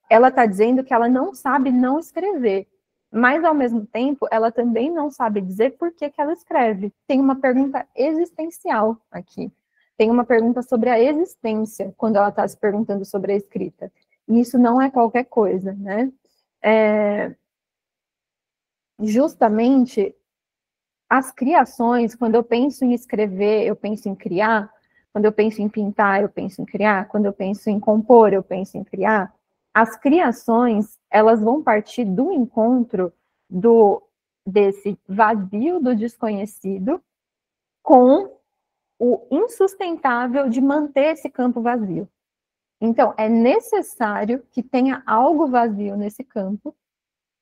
Ela está dizendo que ela não sabe não escrever, mas ao mesmo tempo ela também não sabe dizer por que ela escreve. Tem uma pergunta existencial aqui. Tem uma pergunta sobre a existência quando ela está se perguntando sobre a escrita. E isso não é qualquer coisa, né? Justamente as criações, quando eu penso em escrever, eu penso em criar. Quando eu penso em pintar, eu penso em criar. Quando eu penso em compor, eu penso em criar. As criações, elas vão partir do encontro desse vazio do desconhecido com o insustentável de manter esse campo vazio. Então, é necessário que tenha algo vazio nesse campo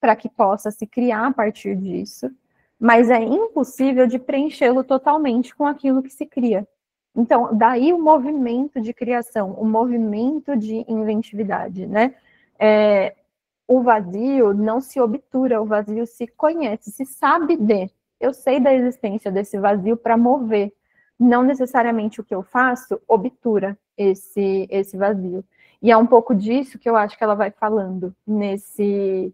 para que possa se criar a partir disso, mas é impossível de preenchê-lo totalmente com aquilo que se cria. Então, daí o movimento de criação, o movimento de inventividade, né? O vazio não se obtura, o vazio se conhece, se sabe de. Eu sei da existência desse vazio para mover. Não necessariamente o que eu faço obtura esse vazio. E é um pouco disso que eu acho que ela vai falando nesse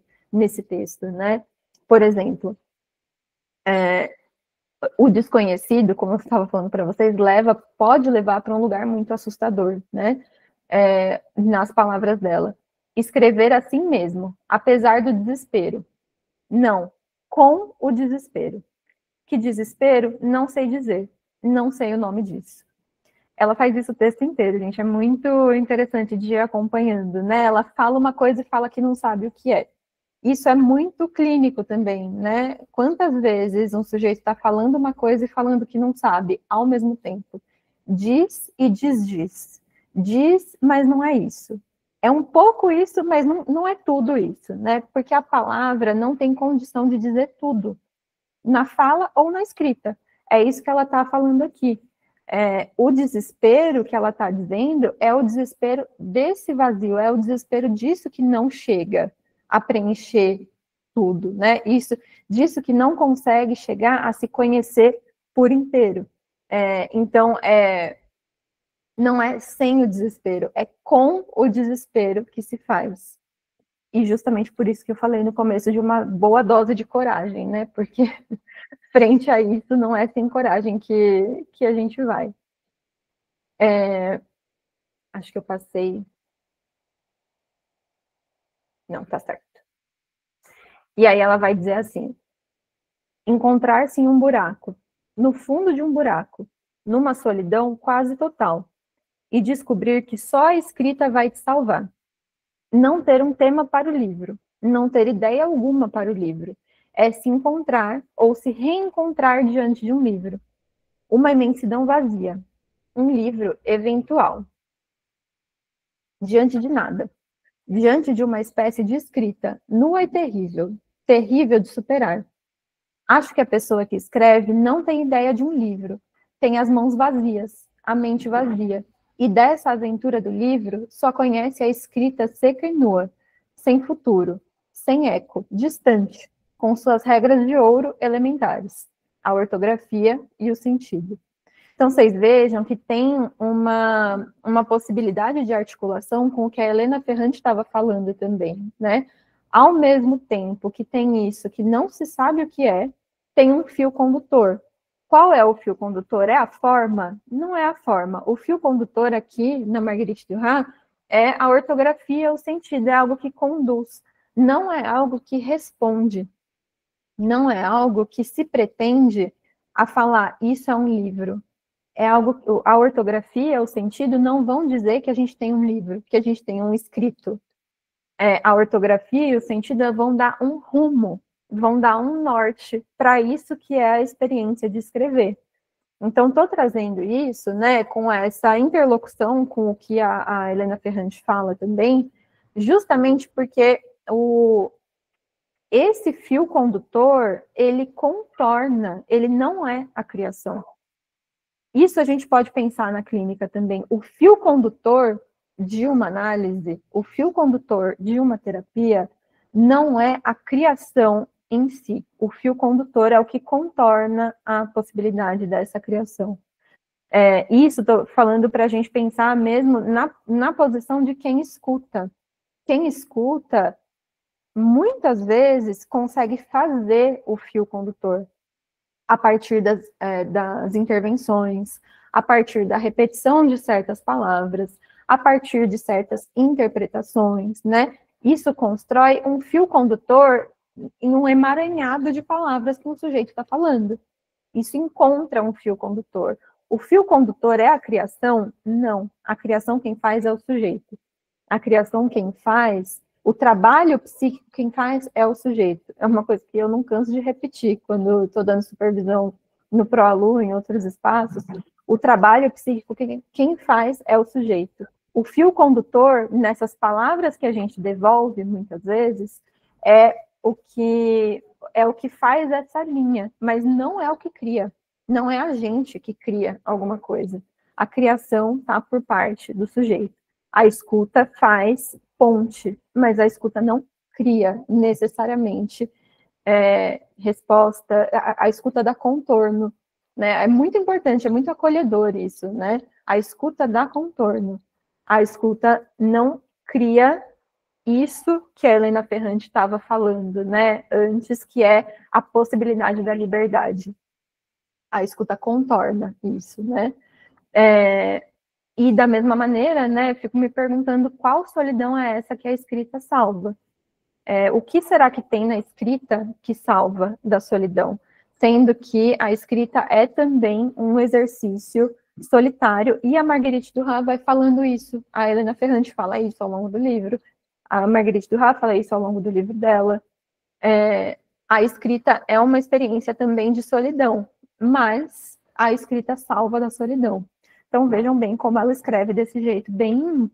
texto, né? Por exemplo, o desconhecido, como eu estava falando para vocês, pode levar para um lugar muito assustador, né? Nas palavras dela. Escrever assim mesmo, apesar do desespero. Não, com o desespero. Que desespero? Não sei dizer. Não sei o nome disso. Ela faz isso o texto inteiro, gente. É muito interessante de ir acompanhando, né? Ela fala uma coisa e fala que não sabe o que é. Isso é muito clínico também, né? Quantas vezes um sujeito está falando uma coisa e falando que não sabe ao mesmo tempo? Diz e desdiz. Diz, mas não é isso. É um pouco isso, mas não é tudo isso, né? Porque a palavra não tem condição de dizer tudo, na fala ou na escrita. É isso que ela está falando aqui. O desespero que ela está dizendo é o desespero desse vazio, é o desespero disso que não chega a preencher tudo, né? Disso que não consegue chegar a se conhecer por inteiro. Então, não é sem o desespero, é com o desespero que se faz. E justamente por isso que eu falei no começo de uma boa dose de coragem, né? Porque frente a isso não é sem coragem que a gente vai. Acho que eu passei. Não, tá certo. E aí ela vai dizer assim: encontrar-se em um buraco, no fundo de um buraco, numa solidão quase total, e descobrir que só a escrita vai te salvar. Não ter um tema para o livro, não ter ideia alguma para o livro, é se encontrar ou se reencontrar diante de um livro. Uma imensidão vazia, um livro eventual. Diante de nada. Diante de uma espécie de escrita nua e terrível, terrível de superar. Acho que a pessoa que escreve não tem ideia de um livro, tem as mãos vazias, a mente vazia, e dessa aventura do livro só conhece a escrita seca e nua, sem futuro, sem eco, distante, com suas regras de ouro elementares, a ortografia e o sentido. Então, vocês vejam que tem uma possibilidade de articulação com o que a Helena Ferrante estava falando também, né? Ao mesmo tempo que tem isso, que não se sabe o que é, tem um fio condutor. Qual é o fio condutor? É a forma? Não é a forma. O fio condutor aqui, na Marguerite Duras, é a ortografia, o sentido, é algo que conduz. Não é algo que responde. Não é algo que se pretende a falar, isso é um livro. É algo, a ortografia, o sentido, não vão dizer que a gente tem um livro, que a gente tem um escrito. A ortografia e o sentido vão dar um rumo, vão dar um norte para isso que é a experiência de escrever. Então, estou trazendo isso, né, com essa interlocução com o que a Helena Ferrante fala também, justamente porque esse fio condutor, ele contorna, ele não é a criação. Isso a gente pode pensar na clínica também. O fio condutor de uma análise, o fio condutor de uma terapia, não é a criação em si. O fio condutor é o que contorna a possibilidade dessa criação. Isso estou falando para a gente pensar mesmo na posição de quem escuta. Quem escuta, muitas vezes, consegue fazer o fio condutor a partir das intervenções, a partir da repetição de certas palavras, a partir de certas interpretações, né? Isso constrói um fio condutor em um emaranhado de palavras que o sujeito está falando. Isso encontra um fio condutor. O fio condutor é a criação? Não. A criação quem faz é o sujeito. A criação quem faz, o trabalho psíquico quem faz é o sujeito. É uma coisa que eu não canso de repetir quando estou dando supervisão no ProAlu, em outros espaços. O trabalho psíquico quem faz é o sujeito. O fio condutor, nessas palavras que a gente devolve, muitas vezes, é o que faz essa linha, mas não é o que cria. Não é a gente que cria alguma coisa. A criação está por parte do sujeito. A escuta faz ponte, mas a escuta não cria necessariamente resposta. A escuta dá contorno, né? É muito importante, é muito acolhedor isso, né? A escuta dá contorno. A escuta não cria isso que a Helena Ferrante estava falando, né? Antes, que é a possibilidade da liberdade. A escuta contorna isso, né? E da mesma maneira, né, fico me perguntando qual solidão é essa que a escrita salva. O que será que tem na escrita que salva da solidão? Sendo que a escrita é também um exercício solitário, e a Marguerite Duras vai falando isso. A Helena Ferrante fala isso ao longo do livro, a Marguerite Duras fala isso ao longo do livro dela. A escrita é uma experiência também de solidão, mas a escrita salva da solidão. Então, vejam bem como ela escreve desse jeito, bem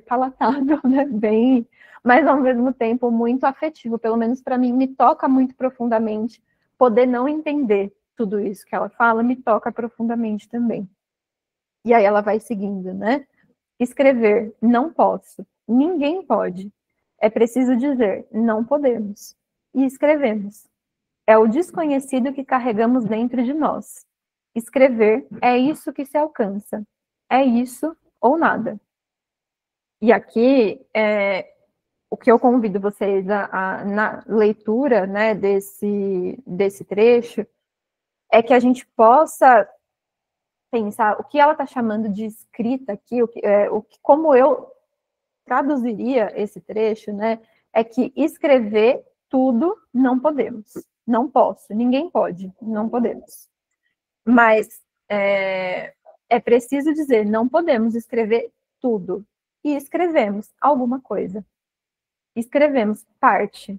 palatável, né? Bem, mas ao mesmo tempo muito afetivo, pelo menos para mim, me toca muito profundamente. Poder não entender tudo isso que ela fala, me toca profundamente também. E aí ela vai seguindo, né? Escrever, não posso. Ninguém pode. É preciso dizer, não podemos. E escrevemos. É o desconhecido que carregamos dentro de nós. Escrever é isso que se alcança. É isso ou nada. E aqui, o que eu convido vocês na leitura, né, desse trecho, é que a gente possa pensar o que ela está chamando de escrita aqui, como eu traduziria esse trecho, né, é que escrever tudo não podemos. Não posso, ninguém pode, não podemos. Mas é preciso dizer, não podemos escrever tudo. E escrevemos alguma coisa. Escrevemos parte.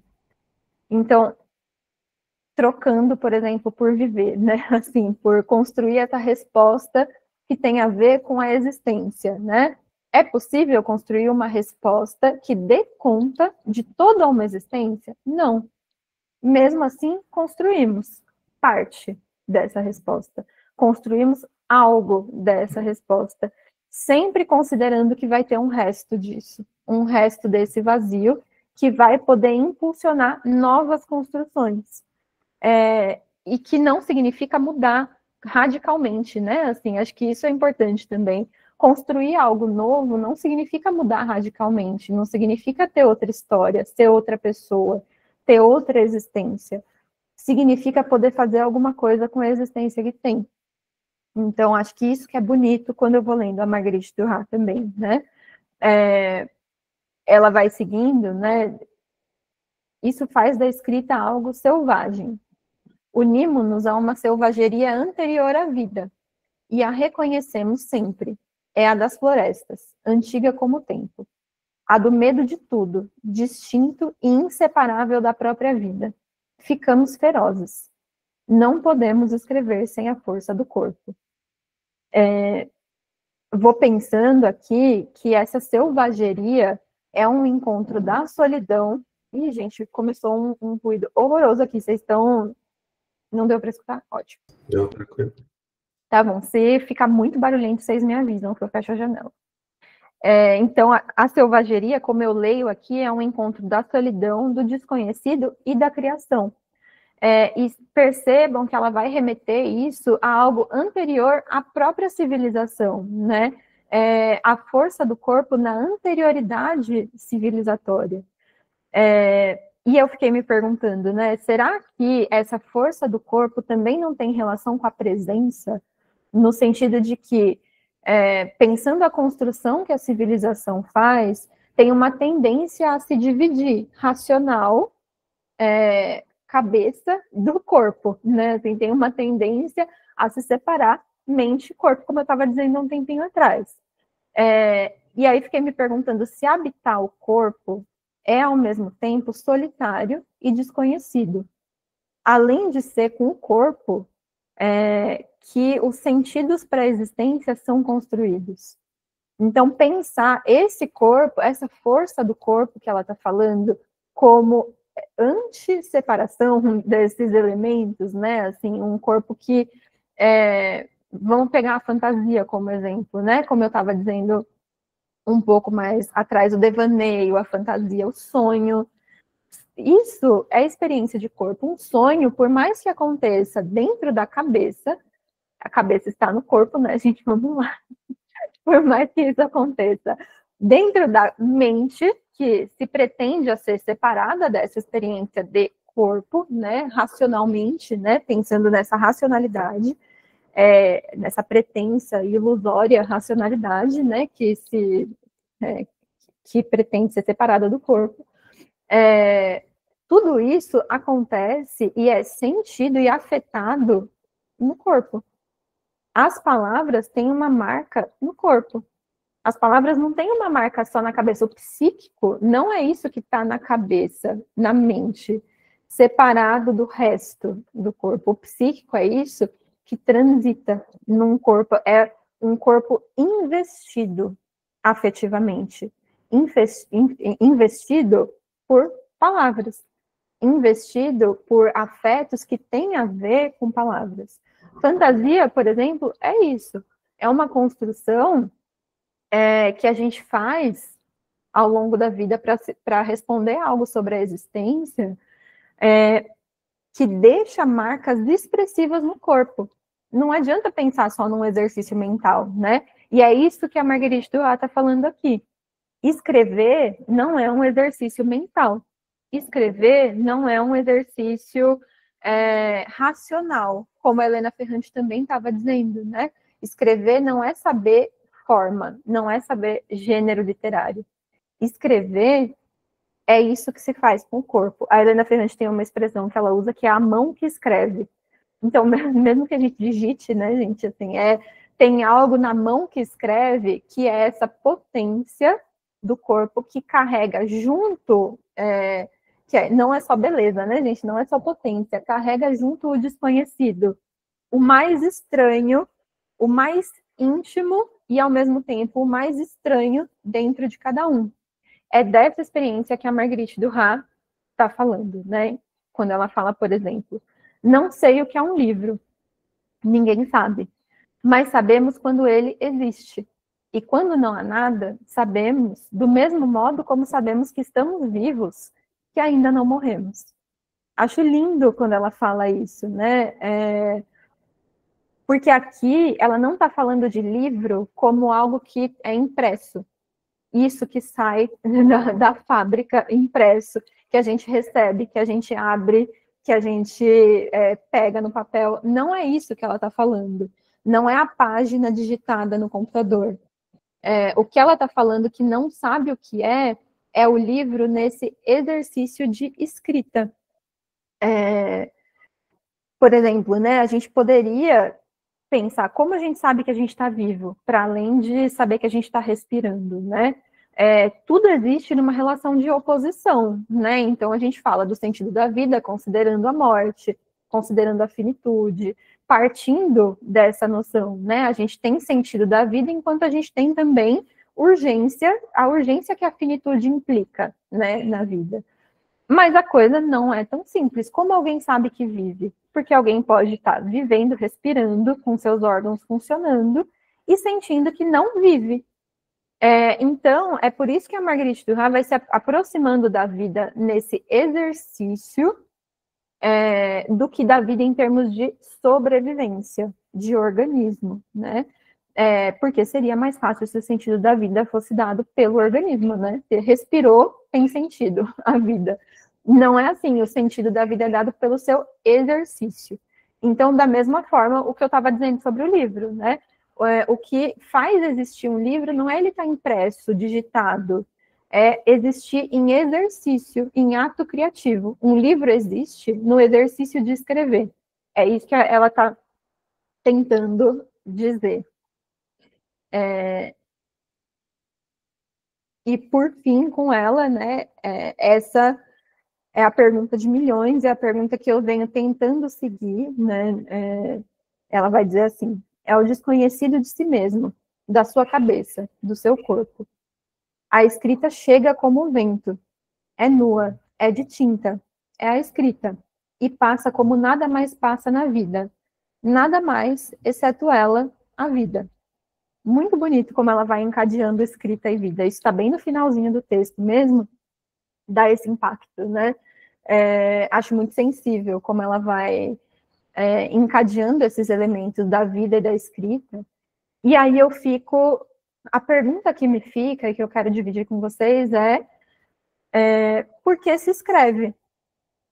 Então, trocando, por exemplo, por viver, né? Assim, por construir essa resposta que tem a ver com a existência, né? É possível construir uma resposta que dê conta de toda uma existência? Não. Mesmo assim, construímos parte dessa resposta. Construímos algo dessa resposta, sempre considerando que vai ter um resto disso, um resto desse vazio, que vai poder impulsionar novas construções. E que não significa mudar radicalmente, né? Assim, acho que isso é importante também. Construir algo novo não significa mudar radicalmente, não significa ter outra história, ser outra pessoa, ter outra existência. Significa poder fazer alguma coisa com a existência que tem. Então, acho que isso que é bonito quando eu vou lendo a Marguerite Duras também, né? Ela vai seguindo, né? Isso faz da escrita algo selvagem. Unimos-nos a uma selvageria anterior à vida, e a reconhecemos sempre. É a das florestas, antiga como o tempo. A do medo de tudo, distinto e inseparável da própria vida. Ficamos ferozes. Não podemos escrever sem a força do corpo. Vou pensando aqui que essa selvageria é um encontro da solidão. Ih, gente, começou um ruído horroroso aqui. Vocês estão... Não deu para escutar? Ótimo. Deu, tranquilo. Tá bom, se ficar muito barulhento, vocês me avisam que eu fecho a janela. Então, a selvageria, como eu leio aqui, é um encontro da solidão, do desconhecido e da criação. E percebam que ela vai remeter isso a algo anterior à própria civilização, né? A força do corpo na anterioridade civilizatória. E eu fiquei me perguntando, né? Será que essa força do corpo também não tem relação com a presença? No sentido de que, pensando a construção que a civilização faz, tem uma tendência a se dividir racional, cabeça do corpo, né? Assim, tem uma tendência a se separar mente e corpo, como eu estava dizendo um tempinho atrás. E aí fiquei me perguntando se habitar o corpo é, ao mesmo tempo, solitário e desconhecido. Além de ser com o corpo que os sentidos para a existência são construídos. Então, pensar esse corpo, essa força do corpo que ela está falando, como anti-separação desses elementos, né? Assim, um corpo que... vamos pegar a fantasia como exemplo, né? Como eu estava dizendo um pouco mais atrás, o devaneio, a fantasia, o sonho. Isso é experiência de corpo. Um sonho, por mais que aconteça dentro da cabeça, a cabeça está no corpo, né, gente? Vamos lá. Por mais que isso aconteça dentro da mente, que se pretende a ser separada dessa experiência de corpo, né, racionalmente, né, pensando nessa racionalidade, nessa pretensa e ilusória racionalidade, né, que pretende ser separada do corpo. Tudo isso acontece e é sentido e afetado no corpo. As palavras têm uma marca no corpo. As palavras não têm uma marca só na cabeça. O psíquico não é isso que está na cabeça, na mente, separado do resto do corpo. O psíquico é isso que transita num corpo, é um corpo investido afetivamente, investido por palavras, investido por afetos que têm a ver com palavras. Fantasia, por exemplo, é isso. É uma construção que a gente faz ao longo da vida para responder algo sobre a existência, que deixa marcas expressivas no corpo. Não adianta pensar só num exercício mental, né? E é isso que a Marguerite Duras está falando aqui. Escrever não é um exercício mental. Escrever não é um exercício racional, como a Helena Ferrante também estava dizendo, né? Escrever não é saber forma, não é saber gênero literário. Escrever é isso que se faz com o corpo. A Helena Ferrante tem uma expressão que ela usa que é a mão que escreve. Então, mesmo que a gente digite, né, gente, assim, tem algo na mão que escreve que é essa potência do corpo que carrega junto, não é só beleza, né, gente, não é só potência, carrega junto o desconhecido, o mais estranho, o mais íntimo e, ao mesmo tempo, o mais estranho dentro de cada um. É dessa experiência que a Marguerite Duras está falando, né? Quando ela fala, por exemplo, não sei o que é um livro, ninguém sabe, mas sabemos quando ele existe. E quando não há nada, sabemos, do mesmo modo como sabemos que estamos vivos, que ainda não morremos. Acho lindo quando ela fala isso, né? Porque aqui ela não está falando de livro como algo que é impresso. Isso que sai da fábrica impresso, que a gente recebe, que a gente abre, que a gente pega no papel. Não é isso que ela está falando. Não é a página digitada no computador. O que ela está falando que não sabe o que é o livro nesse exercício de escrita. Por exemplo, né, a gente poderia pensar como a gente sabe que a gente está vivo, para além de saber que a gente está respirando, né? Tudo existe numa relação de oposição, né? Então a gente fala do sentido da vida considerando a morte, considerando a finitude, partindo dessa noção, né? A gente tem sentido da vida enquanto a gente tem também urgência, a urgência que a finitude implica, né, na vida. Mas a coisa não é tão simples. Como alguém sabe que vive? Porque alguém pode estar vivendo, respirando, com seus órgãos funcionando e sentindo que não vive. Então, é por isso que a Marguerite Duras vai se aproximando da vida nesse exercício do que da vida em termos de sobrevivência, de organismo, né? Porque seria mais fácil se o sentido da vida fosse dado pelo organismo, né? Se respirou, tem sentido a vida. Não é assim, o sentido da vida é dado pelo seu exercício. Então, da mesma forma, o que eu estava dizendo sobre o livro, né? O que faz existir um livro não é ele estar impresso, digitado, é existir em exercício, em ato criativo. Um livro existe no exercício de escrever. É isso que ela está tentando dizer. E por fim, com ela, né, essa é a pergunta de milhões, é a pergunta que eu venho tentando seguir, né, ela vai dizer assim, é o desconhecido de si mesmo, da sua cabeça, do seu corpo. A escrita chega como o vento, é nua, é de tinta, é a escrita, e passa como nada mais passa na vida, nada mais, exceto ela, a vida. Muito bonito como ela vai encadeando escrita e vida. Isso está bem no finalzinho do texto mesmo, dá esse impacto, né? Acho muito sensível como ela vai encadeando esses elementos da vida e da escrita. E aí eu fico... A pergunta que me fica e que eu quero dividir com vocês por que se escreve?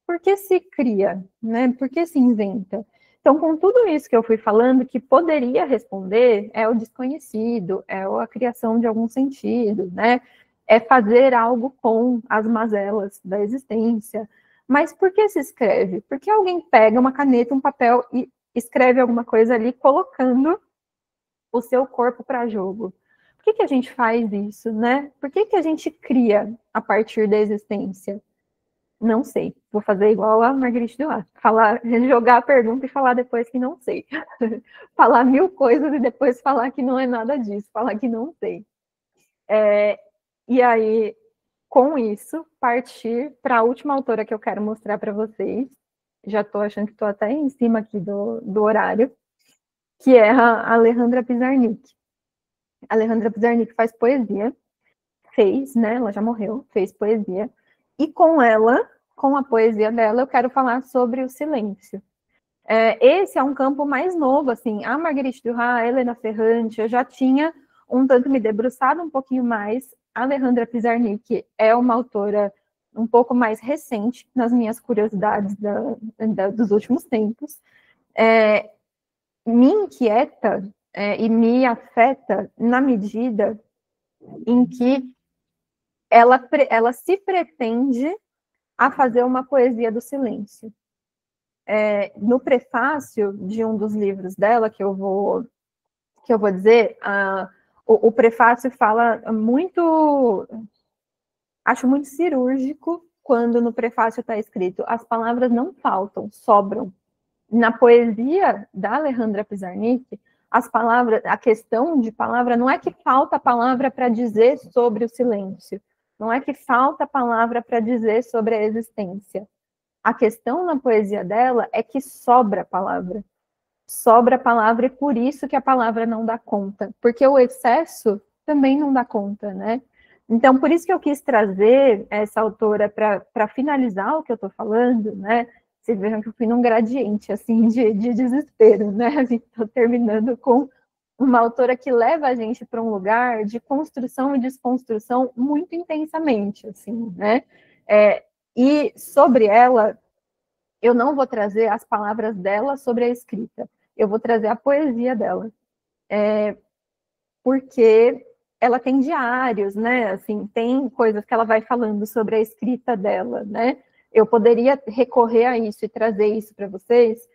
Por que se cria? Né? Por que se inventa? Então, com tudo isso que eu fui falando, que poderia responder é o desconhecido, é a criação de algum sentido, né? É fazer algo com as mazelas da existência. Mas por que se escreve? Porque alguém pega uma caneta, um papel e escreve alguma coisa ali, colocando o seu corpo para jogo. Por que a gente faz isso, né? Por que a gente cria a partir da existência? Não sei. Vou fazer igual a Marguerite Duras. Jogar a pergunta e falar depois que não sei. Falar 1000 coisas e depois falar que não é nada disso. Falar que não sei. E aí, com isso, partir para a última autora que eu quero mostrar para vocês. Já estou achando que estou até em cima aqui do horário. Que é a Alejandra Pizarnik. A Alejandra Pizarnik faz poesia. Fez, né? Ela já morreu. Fez poesia. E com ela, com a poesia dela, eu quero falar sobre o silêncio. Esse é um campo mais novo, assim, a Marguerite Duras, a Helena Ferrante, eu já tinha um tanto me debruçado um pouquinho mais. A Alejandra Pizarnik é uma autora um pouco mais recente nas minhas curiosidades dos últimos tempos. Me inquieta e me afeta na medida em que ela se pretende a fazer uma poesia do silêncio. No prefácio de um dos livros dela, que eu vou dizer, o prefácio fala muito... Acho muito cirúrgico quando no prefácio está escrito: as palavras não faltam, sobram. Na poesia da Alejandra Pizarnik, a questão de palavra não é que falta palavra para dizer sobre o silêncio, não é que falta palavra para dizer sobre a existência. A questão na poesia dela é que sobra palavra. Sobra palavra, e por isso que a palavra não dá conta, porque o excesso também não dá conta, né? Então, por isso que eu quis trazer essa autora para finalizar o que eu estou falando, né? Vocês vejam que eu fui num gradiente, assim, de desespero, né? Estou terminando com uma autora que leva a gente para um lugar de construção e desconstrução muito intensamente, assim, né? E sobre ela, eu não vou trazer as palavras dela sobre a escrita, eu vou trazer a poesia dela, porque ela tem diários, né? Assim, tem coisas que ela vai falando sobre a escrita dela, né? Eu poderia recorrer a isso e trazer isso para vocês,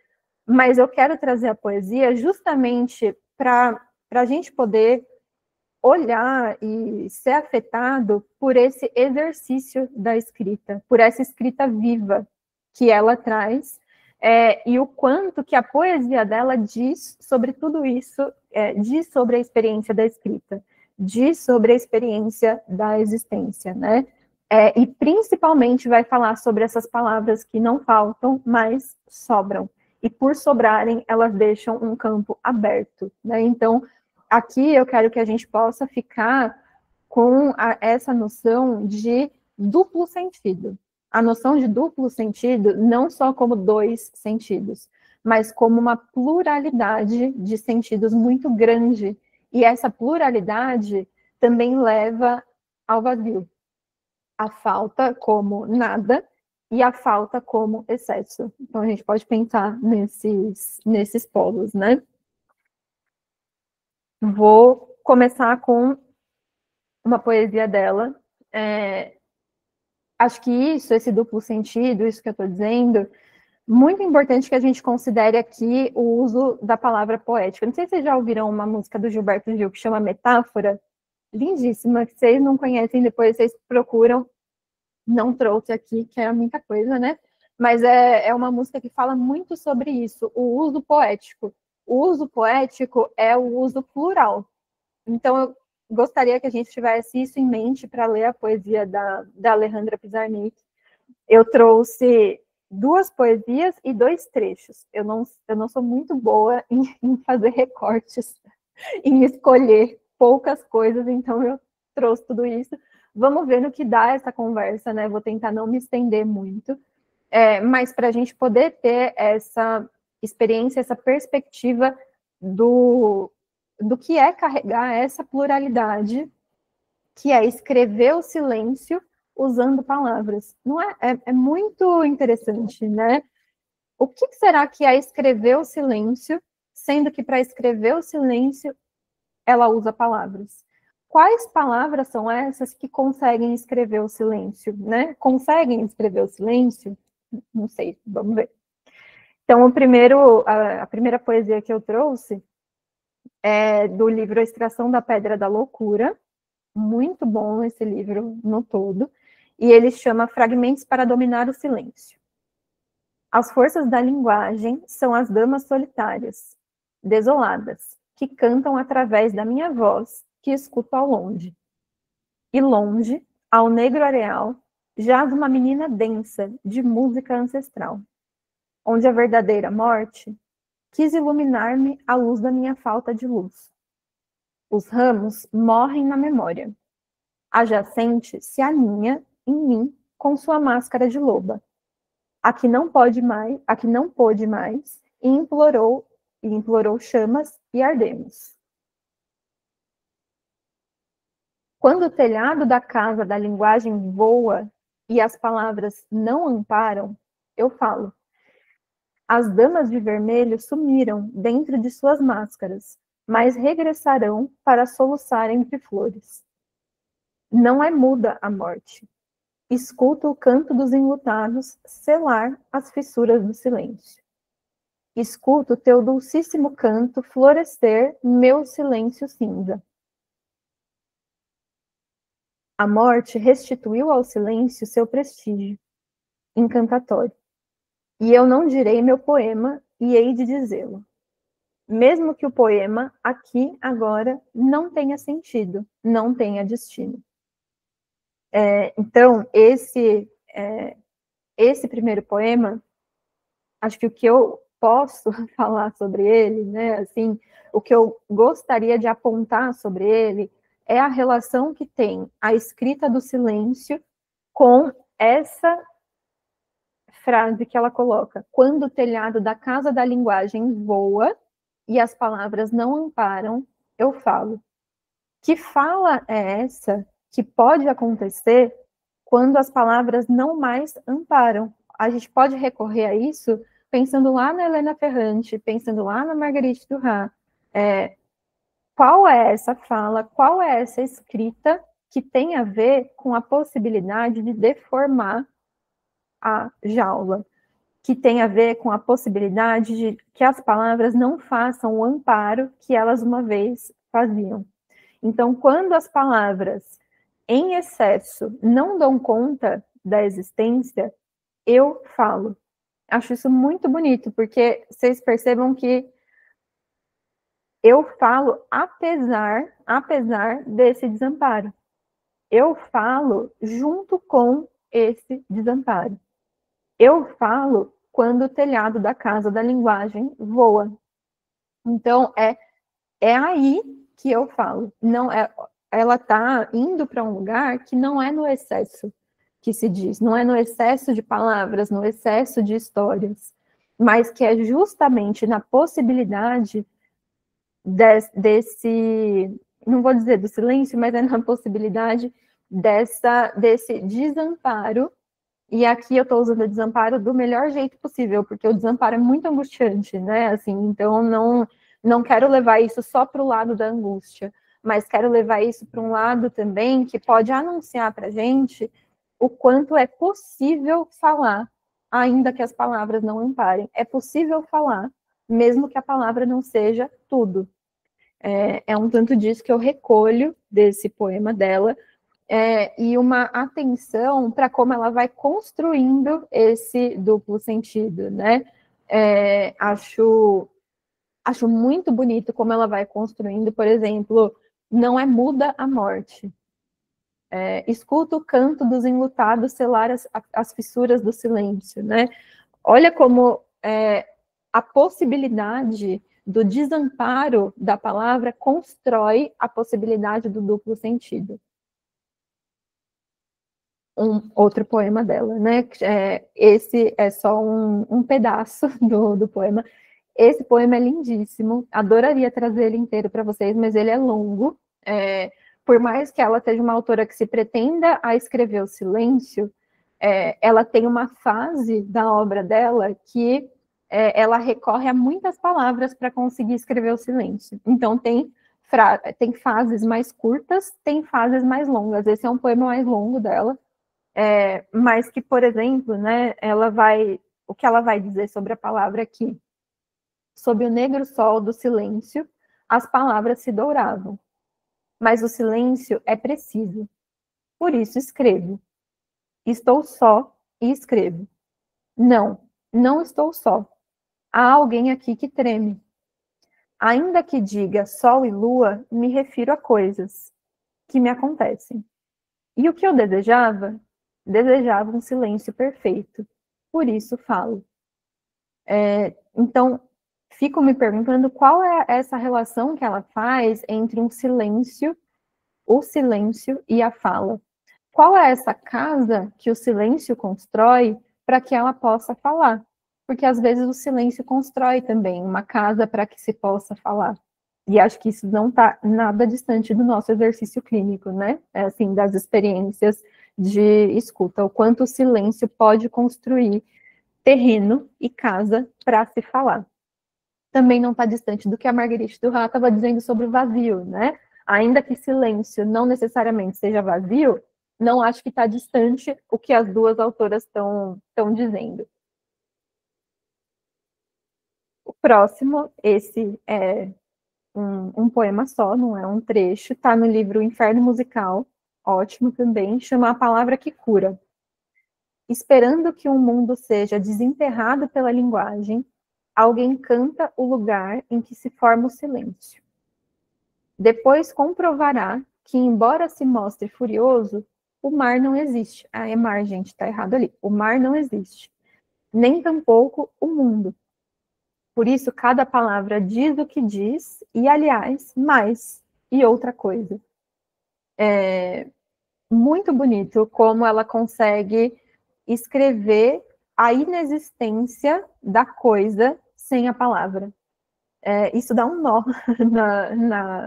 mas eu quero trazer a poesia justamente para a gente poder olhar e ser afetado por esse exercício da escrita, por essa escrita viva que ela traz, e o quanto que a poesia dela diz sobre tudo isso, diz sobre a experiência da escrita, diz sobre a experiência da existência, né? E principalmente vai falar sobre essas palavras que não faltam, mas sobram. E por sobrarem, elas deixam um campo aberto, né? Então, aqui eu quero que a gente possa ficar com essa noção de duplo sentido. A noção de duplo sentido não só como dois sentidos, mas como uma pluralidade de sentidos muito grande. E essa pluralidade também leva ao vazio. A falta como nada e a falta como excesso. Então a gente pode pensar nesses polos, né? Vou começar com uma poesia dela. Acho que esse duplo sentido, isso que eu estou dizendo, muito importante que a gente considere aqui o uso da palavra poética. Não sei se vocês já ouviram uma música do Gilberto Gil que chama Metáfora, lindíssima, que vocês não conhecem, depois vocês procuram. Não trouxe aqui, que é muita coisa, né? Mas é uma música que fala muito sobre isso, o uso poético. O uso poético é o uso plural. Então, eu gostaria que a gente tivesse isso em mente para ler a poesia da Alejandra Pizarnik. Eu trouxe 2 poesias e 2 trechos. Eu não sou muito boa em fazer recortes, em escolher poucas coisas, então eu trouxe tudo isso. Vamos ver no que dá essa conversa, né? Vou tentar não me estender muito, mas para a gente poder ter essa experiência, essa perspectiva do que é carregar essa pluralidade, que é escrever o silêncio usando palavras. Não é muito interessante, né? O que será que é escrever o silêncio, sendo que para escrever o silêncio ela usa palavras? Quais palavras são essas que conseguem escrever o silêncio, né? Conseguem escrever o silêncio? Não sei, vamos ver. Então, a primeira poesia que eu trouxe é do livro A Extração da Pedra da Loucura. Muito bom esse livro no todo. E ele chama Fragmentos para Dominar o Silêncio. As forças da linguagem são as damas solitárias, desoladas, que cantam através da minha voz, que escuto ao longe. E longe, ao negro areal, jaz uma menina densa de música ancestral, onde a verdadeira morte quis iluminar-me à luz da minha falta de luz. Os ramos morrem na memória. A jacente se aninha em mim com sua máscara de loba. A que não pôde mais, e implorou chamas e ardemos. Quando o telhado da casa da linguagem voa e as palavras não amparam, eu falo. As damas de vermelho sumiram dentro de suas máscaras, mas regressarão para soluçar entre flores. Não é muda a morte. Escuto o canto dos enlutados selar as fissuras do silêncio. Escuto teu dulcíssimo canto florescer meu silêncio cinza. A morte restituiu ao silêncio seu prestígio encantatório. E eu não direi meu poema e hei de dizê-lo. Mesmo que o poema, aqui, agora, não tenha sentido, não tenha destino. Então, esse primeiro poema, acho que o que eu posso falar sobre ele, né, assim, o que eu gostaria de apontar sobre ele é a relação que tem a escrita do silêncio com essa frase que ela coloca: quando o telhado da casa da linguagem voa e as palavras não amparam, eu falo. Que fala é essa que pode acontecer quando as palavras não mais amparam? A gente pode recorrer a isso pensando lá na Helena Ferrante, pensando lá na Marguerite Duras. Qual é essa fala, qual é essa escrita que tem a ver com a possibilidade de deformar a jaula, que tem a ver com a possibilidade de que as palavras não façam o amparo que elas uma vez faziam. Então, quando as palavras em excesso não dão conta da existência, eu falo. Acho isso muito bonito, porque vocês percebam que eu falo apesar desse desamparo. Eu falo junto com esse desamparo. Eu falo quando o telhado da casa da linguagem voa. Então, é aí que eu falo. Não é, ela está indo para um lugar que não é no excesso que se diz, não é no excesso de palavras, no excesso de histórias, mas que é justamente na possibilidade desse, não vou dizer do silêncio, mas é na possibilidade desse desamparo. E aqui eu estou usando o desamparo do melhor jeito possível, porque o desamparo é muito angustiante, né? Assim, então não quero levar isso só para o lado da angústia, mas quero levar isso para um lado também que pode anunciar para a gente o quanto é possível falar, ainda que as palavras não amparem. É possível falar, mesmo que a palavra não seja tudo. É um tanto disso que eu recolho desse poema dela, e uma atenção para como ela vai construindo esse duplo sentido, né? Acho muito bonito como ela vai construindo, por exemplo, não é muda a morte. Escuta o canto dos enlutados selar as fissuras do silêncio, né? Olha como a possibilidade do desamparo da palavra constrói a possibilidade do duplo sentido. Outro poema dela, né? Esse é só um pedaço do poema. Esse poema é lindíssimo, adoraria trazer ele inteiro para vocês, mas ele é longo. Por mais que ela seja uma autora que se pretenda a escrever o silêncio, ela tem uma fase da obra dela que ela recorre a muitas palavras para conseguir escrever o silêncio. Então, tem fases mais curtas, tem fases mais longas. Esse é um poema mais longo dela, mas que, por exemplo, né, o que ela vai dizer sobre a palavra aqui? Sob o negro sol do silêncio, as palavras se douravam. Mas o silêncio é preciso. Por isso escrevo. Estou só e escrevo. Não estou só. Há alguém aqui que treme. Ainda que diga sol e lua, me refiro a coisas que me acontecem. E o que eu desejava? Desejava um silêncio perfeito. Por isso falo. Então, fico me perguntando qual é essa relação que ela faz entre o silêncio e a fala. Qual é essa casa que o silêncio constrói para que ela possa falar? Porque às vezes o silêncio constrói também uma casa para que se possa falar. E acho que isso não está nada distante do nosso exercício clínico, né? Assim, das experiências de escuta, o quanto o silêncio pode construir terreno e casa para se falar. Também não está distante do que a Marguerite Duras estava dizendo sobre o vazio, né? Ainda que silêncio não necessariamente seja vazio, não acho que está distante o que as duas autoras estão dizendo. O próximo, esse é um poema só, não é um trecho, está no livro Inferno Musical, ótimo também, chama A Palavra que Cura. Esperando que um mundo seja desenterrado pela linguagem, alguém canta o lugar em que se forma o silêncio. Depois comprovará que, embora se mostre furioso, o mar não existe. É mar, gente, tá errado ali. O mar não existe. Nem tampouco o mundo. Por isso, cada palavra diz o que diz, e, aliás, mais e outra coisa. Muito bonito como ela consegue escrever a inexistência da coisa sem a palavra. Isso dá um nó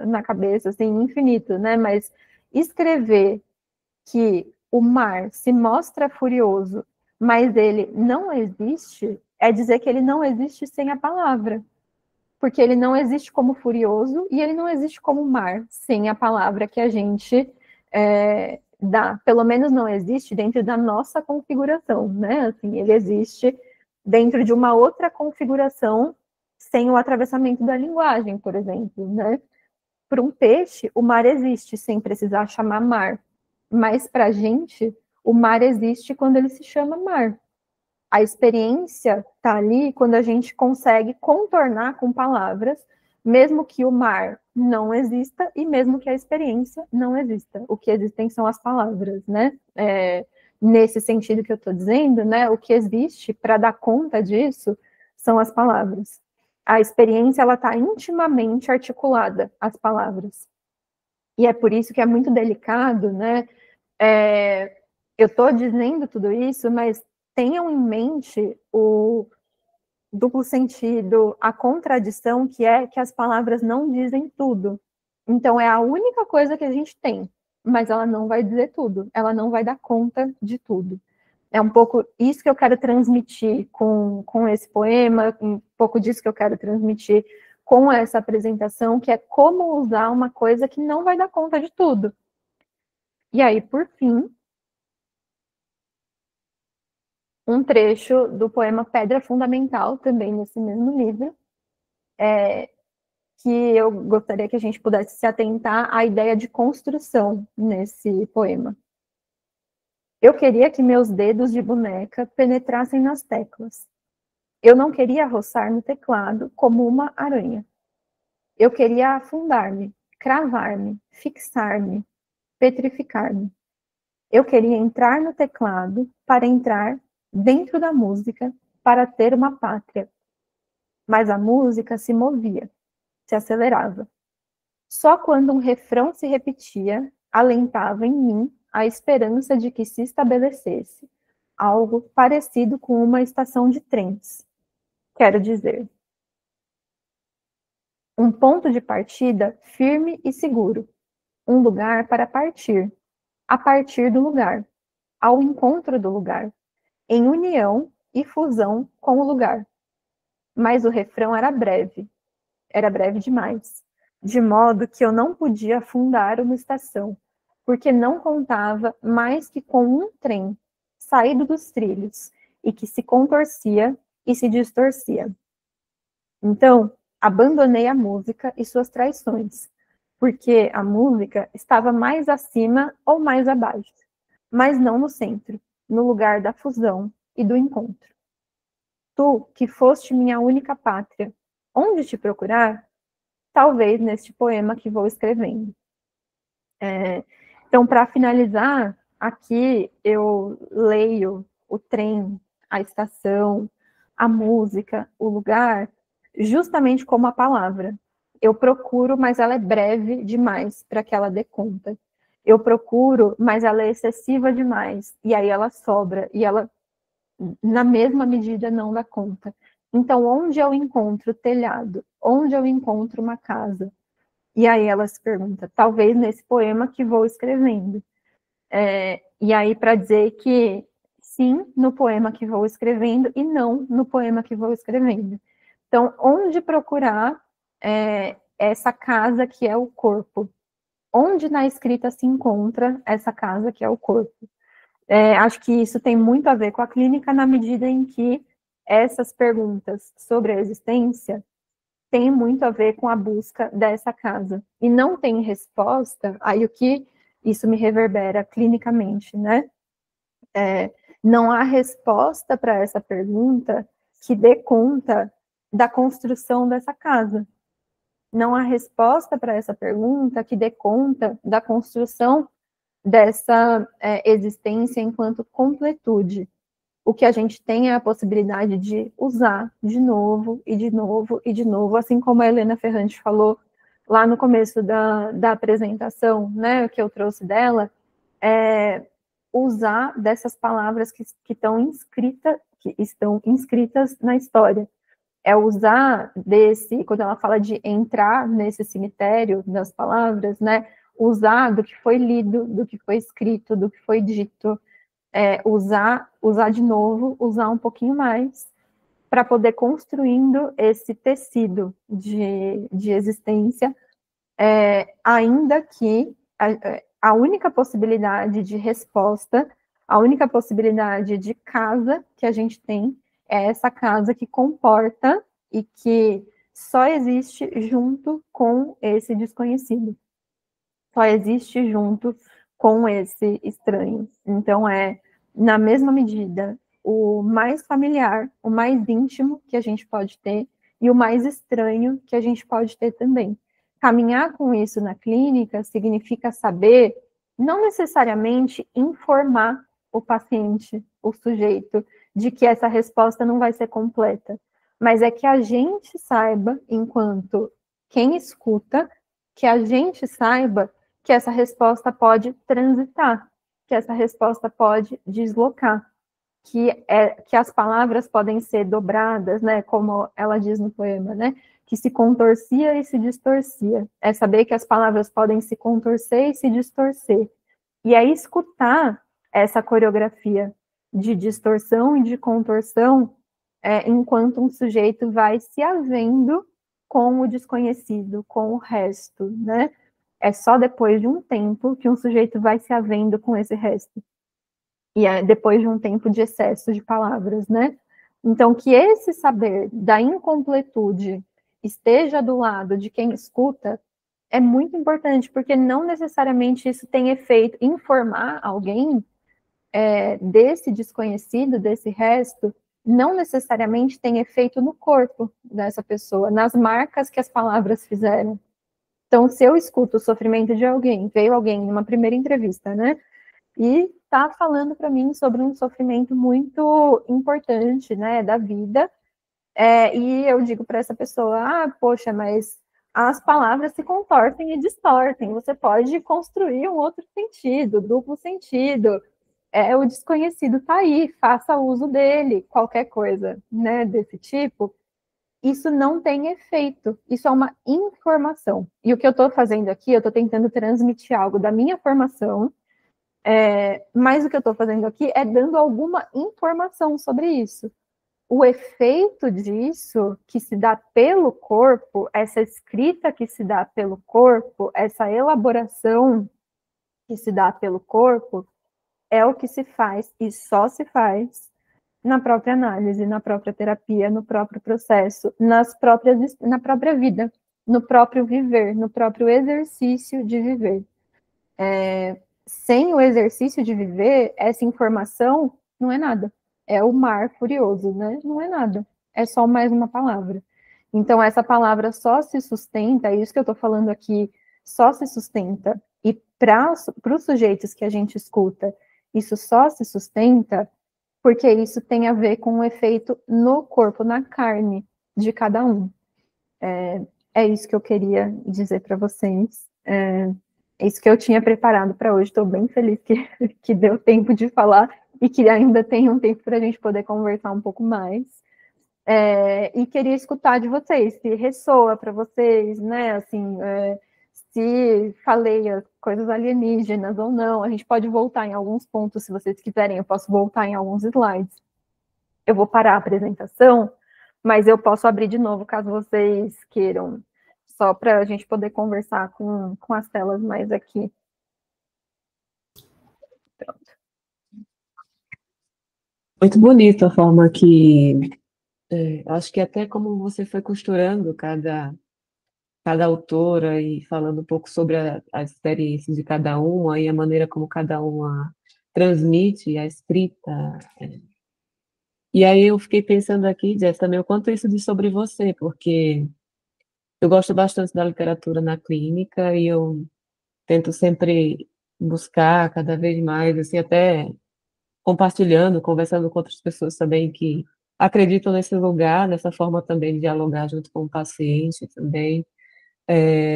na cabeça, assim, infinito, né? Mas escrever que o mar se mostra furioso, mas ele não existe, é dizer que ele não existe sem a palavra. Porque ele não existe como furioso e ele não existe como mar, sem a palavra que a gente dá. Pelo menos não existe dentro da nossa configuração, né? Assim, ele existe dentro de uma outra configuração sem o atravessamento da linguagem, por exemplo, né? Para um peixe, o mar existe sem precisar chamar mar. Mas para a gente, o mar existe quando ele se chama mar. A experiência está ali quando a gente consegue contornar com palavras, mesmo que o mar não exista e mesmo que a experiência não exista. O que existem são as palavras, né? Nesse sentido que eu estou dizendo, né? O que existe para dar conta disso são as palavras. A experiência, ela está intimamente articulada às palavras. E é por isso que é muito delicado, né? Eu estou dizendo tudo isso, mas tenham em mente o duplo sentido, a contradição, que é que as palavras não dizem tudo. Então, é a única coisa que a gente tem, mas ela não vai dizer tudo, ela não vai dar conta de tudo. É um pouco isso que eu quero transmitir com esse poema, um pouco disso que eu quero transmitir com essa apresentação, que é como usar uma coisa que não vai dar conta de tudo. E aí, por fim, um trecho do poema Pedra Fundamental, também nesse mesmo livro, que eu gostaria que a gente pudesse se atentar à ideia de construção nesse poema. Eu queria que meus dedos de boneca penetrassem nas teclas. Eu não queria roçar no teclado como uma aranha. Eu queria afundar-me, cravar-me, fixar-me, petrificar-me. Eu queria entrar no teclado para entrar dentro da música para ter uma pátria. Mas a música se movia, se acelerava. Só quando um refrão se repetia, alentava em mim a esperança de que se estabelecesse algo parecido com uma estação de trens. Quero dizer, um ponto de partida firme e seguro, um lugar para partir, a partir do lugar, ao encontro do lugar, em união e fusão com o lugar. Mas o refrão era breve demais, de modo que eu não podia afundar uma estação, porque não contava mais que com um trem saído dos trilhos e que se contorcia e se distorcia. Então, abandonei a música e suas traições, porque a música estava mais acima ou mais abaixo, mas não no centro, no lugar da fusão e do encontro. Tu, que foste minha única pátria, onde te procurar? Talvez neste poema que vou escrevendo. Então, para finalizar, aqui eu leio o trem, a estação, a música, o lugar, justamente como a palavra. Eu procuro, mas ela é breve demais para que ela dê conta. Eu procuro, mas ela é excessiva demais, e aí ela sobra, e ela, na mesma medida, não dá conta. Então, onde eu encontro telhado? Onde eu encontro uma casa? E aí ela se pergunta, talvez nesse poema que vou escrevendo. E aí para dizer que sim, no poema que vou escrevendo e não no poema que vou escrevendo. Então, onde procurar essa casa que é o corpo? Onde na escrita se encontra essa casa que é o corpo? Acho que isso tem muito a ver com a clínica na medida em que essas perguntas sobre a existência têm muito a ver com a busca dessa casa. E não tem resposta, aí o que isso me reverbera clinicamente, né? Não há resposta para essa pergunta que dê conta da construção dessa casa. Não há resposta para essa pergunta que dê conta da construção dessa existência enquanto completude. O que a gente tem é a possibilidade de usar de novo, e de novo, e de novo, assim como a Helena Ferrante falou lá no começo da apresentação, né, que eu trouxe dela, usar dessas palavras que estão que estão inscritas na história. É usar quando ela fala de entrar nesse cemitério das palavras, né, usar do que foi lido, do que foi escrito, do que foi dito, usar de novo, usar um pouquinho mais, para poder construindo esse tecido de existência, ainda que a única possibilidade de resposta, a única possibilidade de casa que a gente tem é essa casa que comporta e que só existe junto com esse desconhecido, só existe junto com esse estranho. Então, na mesma medida, o mais familiar, o mais íntimo que a gente pode ter e o mais estranho que a gente pode ter também. Caminhar com isso na clínica significa saber, não necessariamente informar o paciente, o sujeito, de que essa resposta não vai ser completa, mas é que a gente saiba, enquanto quem escuta, que a gente saiba que essa resposta pode transitar, que essa resposta pode deslocar, que as palavras podem ser dobradas, né, como ela diz no poema, né, que se contorcia e se distorcia. É saber que as palavras podem se contorcer e se distorcer. E é escutar essa coreografia de distorção e de contorção enquanto um sujeito vai se havendo com o desconhecido, com o resto, né? É só depois de um tempo que um sujeito vai se havendo com esse resto. E é depois de um tempo de excesso de palavras, né? Então, que esse saber da incompletude esteja do lado de quem escuta é muito importante, porque não necessariamente isso tem efeito. Informar alguém desse desconhecido, desse resto, não necessariamente tem efeito no corpo dessa pessoa, nas marcas que as palavras fizeram. Então, se eu escuto o sofrimento de alguém, veio alguém numa primeira entrevista, né, e está falando para mim sobre um sofrimento muito importante, né, da vida, e eu digo para essa pessoa, poxa, mas as palavras se contorcem e distorcem, você pode construir um outro sentido, duplo sentido, o desconhecido está aí, faça uso dele, qualquer coisa, né, desse tipo, isso não tem efeito, isso é uma informação. E o que eu estou fazendo aqui, eu estou tentando transmitir algo da minha formação, mas o que eu estou fazendo aqui é dando alguma informação sobre isso. O efeito disso, que se dá pelo corpo, essa escrita que se dá pelo corpo, essa elaboração que se dá pelo corpo, é o que se faz, e só se faz, na própria análise, na própria terapia, no próprio processo, na própria vida, no próprio viver, no próprio exercício de viver. Sem o exercício de viver, essa informação não é nada. É o mar furioso, né? Não é nada. É só mais uma palavra. Então, essa palavra só se sustenta, é isso que eu estou falando aqui, só se sustenta. E para os sujeitos que a gente escuta, isso só se sustenta porque isso tem a ver com o efeito no corpo, na carne de cada um. É isso que eu queria dizer para vocês. É isso que eu tinha preparado para hoje. Estou bem feliz que deu tempo de falar e que ainda tem um tempo para a gente poder conversar um pouco mais. E queria escutar de vocês, se ressoa para vocês, né? Assim, se falei as coisas alienígenas ou não. A gente pode voltar em alguns pontos, se vocês quiserem. Eu posso voltar em alguns slides. Eu vou parar a apresentação, mas eu posso abrir de novo, caso vocês queiram, só para a gente poder conversar com as telas mais aqui. Pronto. Muito bonita a forma que, acho que até como você foi costurando cada autora e falando um pouco sobre a experiência de cada uma e a maneira como cada uma transmite a escrita. E aí eu fiquei pensando aqui, Jeff, também o quanto isso diz sobre você, porque eu gosto bastante da literatura na clínica e eu tento sempre buscar cada vez mais, assim, até compartilhando, conversando com outras pessoas também que acreditam nesse lugar, nessa forma também de dialogar junto com o paciente também.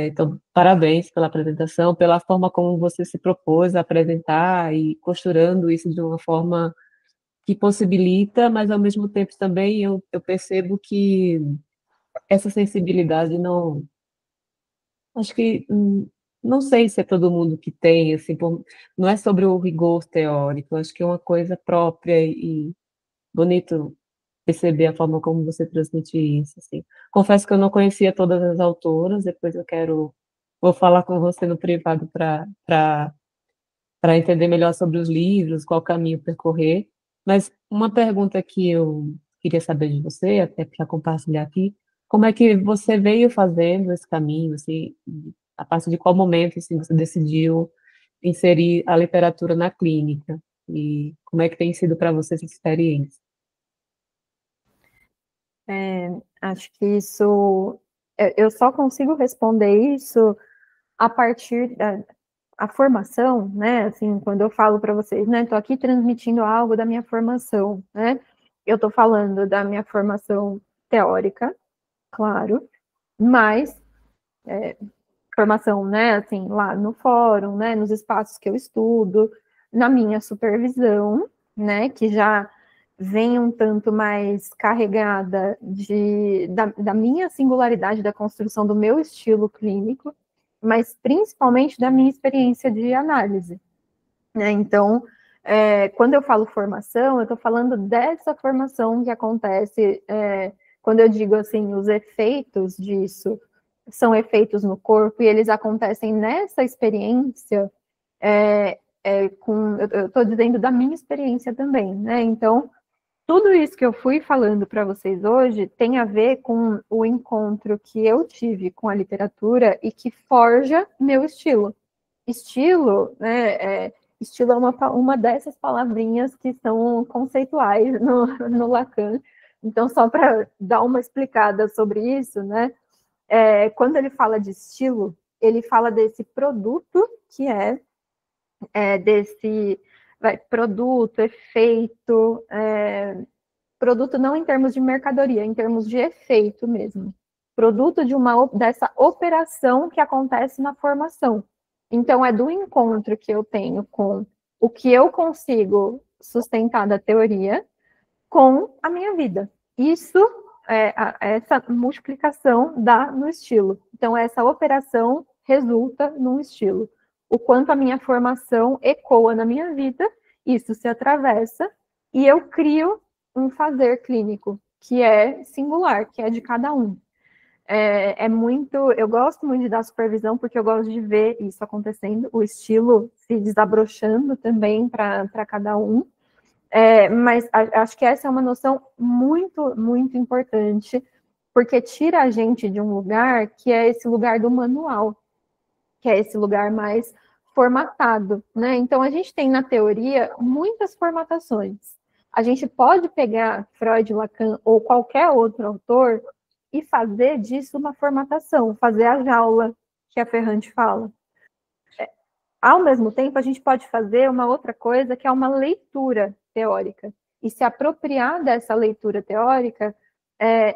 Então, parabéns pela apresentação, pela forma como você se propôs a apresentar e costurando isso de uma forma que possibilita, mas ao mesmo tempo também eu percebo que essa sensibilidade não, acho que não sei se é todo mundo que tem, assim, não é sobre o rigor teórico, acho que é uma coisa própria e bonito perceber a forma como você transmite isso, assim. Confesso que eu não conhecia todas as autoras, depois vou falar com você no privado para entender melhor sobre os livros, qual caminho percorrer. Mas uma pergunta que eu queria saber de você, até para compartilhar aqui, como é que você veio fazendo esse caminho, assim, a partir de qual momento assim, você decidiu inserir a literatura na clínica? E como é que tem sido para você essa experiência? Acho que isso, eu só consigo responder isso a partir da a formação, né? Assim, quando eu falo para vocês, né? Estou aqui transmitindo algo da minha formação, né? Eu estou falando da minha formação teórica, claro, mas formação, né? Assim, lá no fórum, né? Nos espaços que eu estudo, na minha supervisão, né? Que já vem um tanto mais carregada da minha singularidade, da construção do meu estilo clínico, mas principalmente da minha experiência de análise, né? Então, quando eu falo formação, eu estou falando dessa formação que acontece, quando eu digo assim, os efeitos disso são efeitos no corpo e eles acontecem nessa experiência, eu estou dizendo da minha experiência também, né? Então, tudo isso que eu fui falando para vocês hoje tem a ver com o encontro que eu tive com a literatura e que forja meu estilo. Estilo, né? Estilo é uma dessas palavrinhas que são conceituais no Lacan. Então, só para dar uma explicada sobre isso, né? Quando ele fala de estilo, ele fala desse produto que desse produto, efeito, produto não em termos de mercadoria, em termos de efeito mesmo. Produto dessa operação que acontece na formação. Então, é do encontro que eu tenho com o que eu consigo sustentar da teoria com a minha vida. Isso, essa multiplicação dá no estilo. Então, essa operação resulta num estilo. O quanto a minha formação ecoa na minha vida, isso se atravessa e eu crio um fazer clínico que é singular, que é de cada um. Eu gosto muito de dar supervisão porque eu gosto de ver isso acontecendo, o estilo se desabrochando também para cada um. Mas acho que essa é uma noção muito, muito importante, porque tira a gente de um lugar que é esse lugar do manual, que é esse lugar mais formatado, né? Então, a gente tem na teoria muitas formatações. A gente pode pegar Freud, Lacan ou qualquer outro autor e fazer disso uma formatação, fazer a jaula que a Ferrante fala. Ao mesmo tempo, a gente pode fazer uma outra coisa, que é uma leitura teórica, e se apropriar dessa leitura teórica,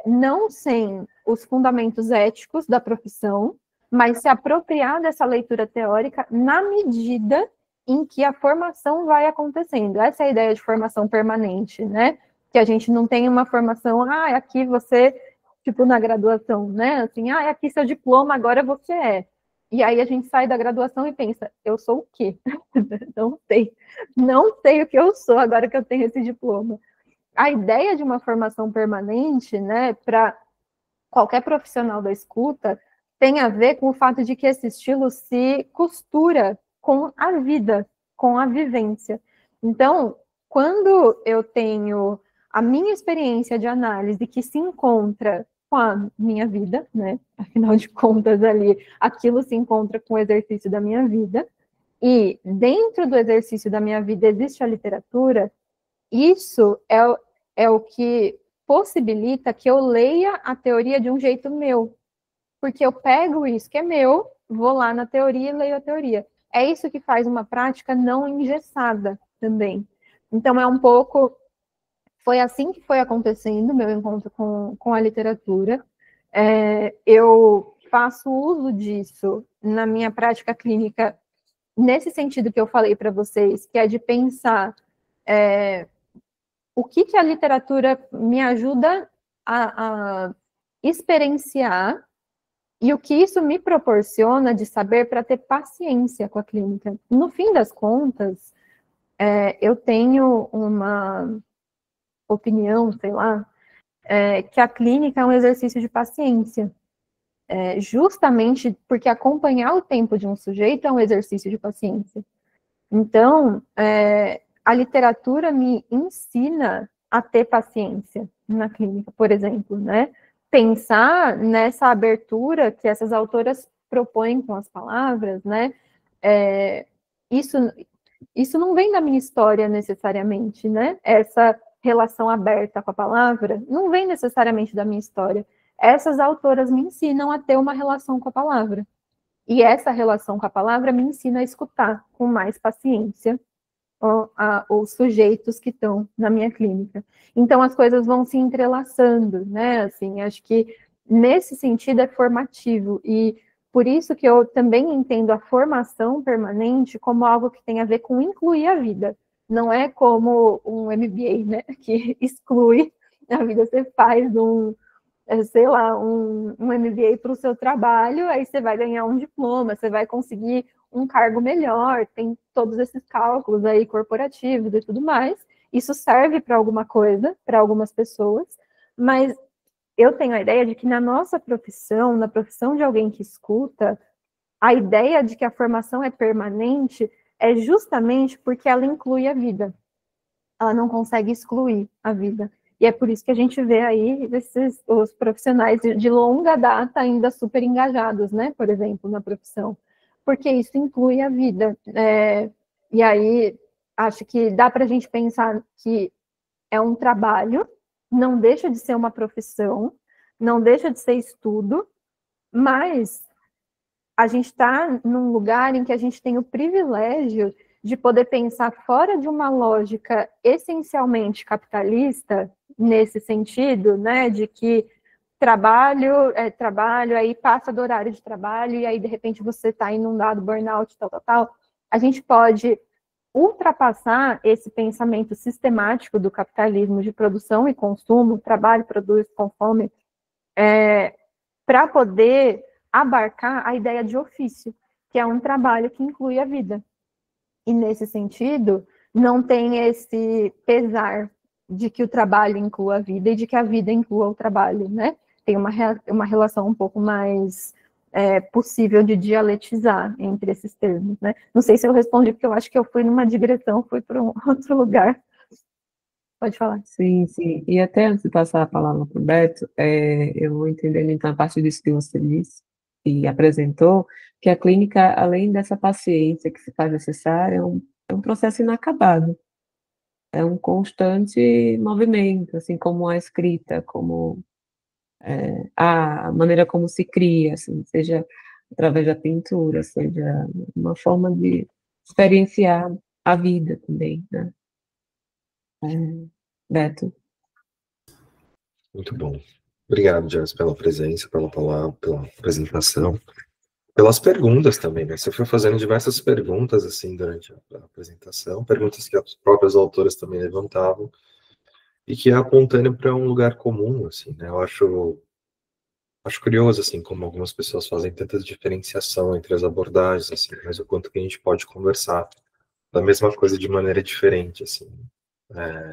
não sem os fundamentos éticos da profissão, mas se apropriar dessa leitura teórica na medida em que a formação vai acontecendo. Essa é a ideia de formação permanente, né? Que a gente não tem uma formação, aqui você, tipo na graduação, né? Assim, aqui seu diploma, agora você é. E aí a gente sai da graduação e pensa, eu sou o quê? Não sei o que eu sou agora que eu tenho esse diploma. A ideia de uma formação permanente, né, para qualquer profissional da escuta, tem a ver com o fato de que esse estilo se costura com a vida, com a vivência. Então, quando eu tenho a minha experiência de análise que se encontra com a minha vida, né? Afinal de contas, ali, aquilo se encontra com o exercício da minha vida, e dentro do exercício da minha vida existe a literatura, isso é o que possibilita que eu leia a teoria de um jeito meu, porque eu pego isso que é meu, vou lá na teoria e leio a teoria. É isso que faz uma prática não engessada também. Então, foi assim que foi acontecendo meu encontro com a literatura. Eu faço uso disso na minha prática clínica, nesse sentido que eu falei para vocês, que é de pensar o que a literatura me ajuda a experienciar e o que isso me proporciona de saber para ter paciência com a clínica. No fim das contas, eu tenho uma opinião, sei lá, que a clínica é um exercício de paciência. Justamente porque acompanhar o tempo de um sujeito é um exercício de paciência. Então, a literatura me ensina a ter paciência na clínica, por exemplo, né? Pensar nessa abertura que essas autoras propõem com as palavras, né? Isso não vem da minha história necessariamente, né? Essa relação aberta com a palavra não vem necessariamente da minha história. Essas autoras me ensinam a ter uma relação com a palavra. E essa relação com a palavra me ensina a escutar com mais paciência os sujeitos que estão na minha clínica. Então, as coisas vão se entrelaçando, né? Assim, acho que nesse sentido é formativo. E por isso que eu também entendo a formação permanente como algo que tem a ver com incluir a vida. Não é como um MBA, né? Que exclui a vida. Você faz sei lá, um MBA para o seu trabalho, aí você vai ganhar um diploma, você vai conseguir um cargo melhor, tem todos esses cálculos aí corporativos e tudo mais. Isso serve para alguma coisa, para algumas pessoas, mas eu tenho a ideia de que na nossa profissão, na profissão de alguém que escuta, a ideia de que a formação é permanente é justamente porque ela inclui a vida. Ela não consegue excluir a vida. E é por isso que a gente vê aí os profissionais de longa data ainda super engajados, né? Por exemplo, na profissão. Porque isso inclui a vida. E aí, acho que dá para a gente pensar que é um trabalho, não deixa de ser uma profissão, não deixa de ser estudo, mas a gente está num lugar em que a gente tem o privilégio de poder pensar fora de uma lógica essencialmente capitalista, nesse sentido, né, de que trabalho é trabalho, aí passa do horário de trabalho, e aí de repente você está inundado, burnout, tal. A gente pode ultrapassar esse pensamento sistemático do capitalismo de produção e consumo, trabalho, produz, consome, para poder abarcar a ideia de ofício, que é um trabalho que inclui a vida. E, nesse sentido, não tem esse pesar de que o trabalho inclua a vida e de que a vida inclua o trabalho, né? Tem uma relação um pouco mais possível de dialetizar entre esses termos, né? Não sei se eu respondi, porque eu acho que eu fui numa digressão, fui para um outro lugar. Pode falar. Sim, sim. E até antes de passar a palavra para o Beto, eu vou entendendo, então, a partir disso que você disse e apresentou, que a clínica, além dessa paciência que se faz necessária, é um processo inacabado. É um constante movimento, assim como a escrita, como a maneira como se cria, assim, seja através da pintura, seja uma forma de experienciar a vida também, né? Beto. Muito bom. Obrigado, Jess, pela presença, pela palavra, pela apresentação, pelas perguntas também, né? Você foi fazendo diversas perguntas, assim, durante a apresentação, perguntas que as próprias autoras também levantavam, e que é apontando para um lugar comum, assim, né? Eu acho curioso, assim, como algumas pessoas fazem tanta diferenciação entre as abordagens, assim, mas o quanto que a gente pode conversar da mesma coisa de maneira diferente, assim.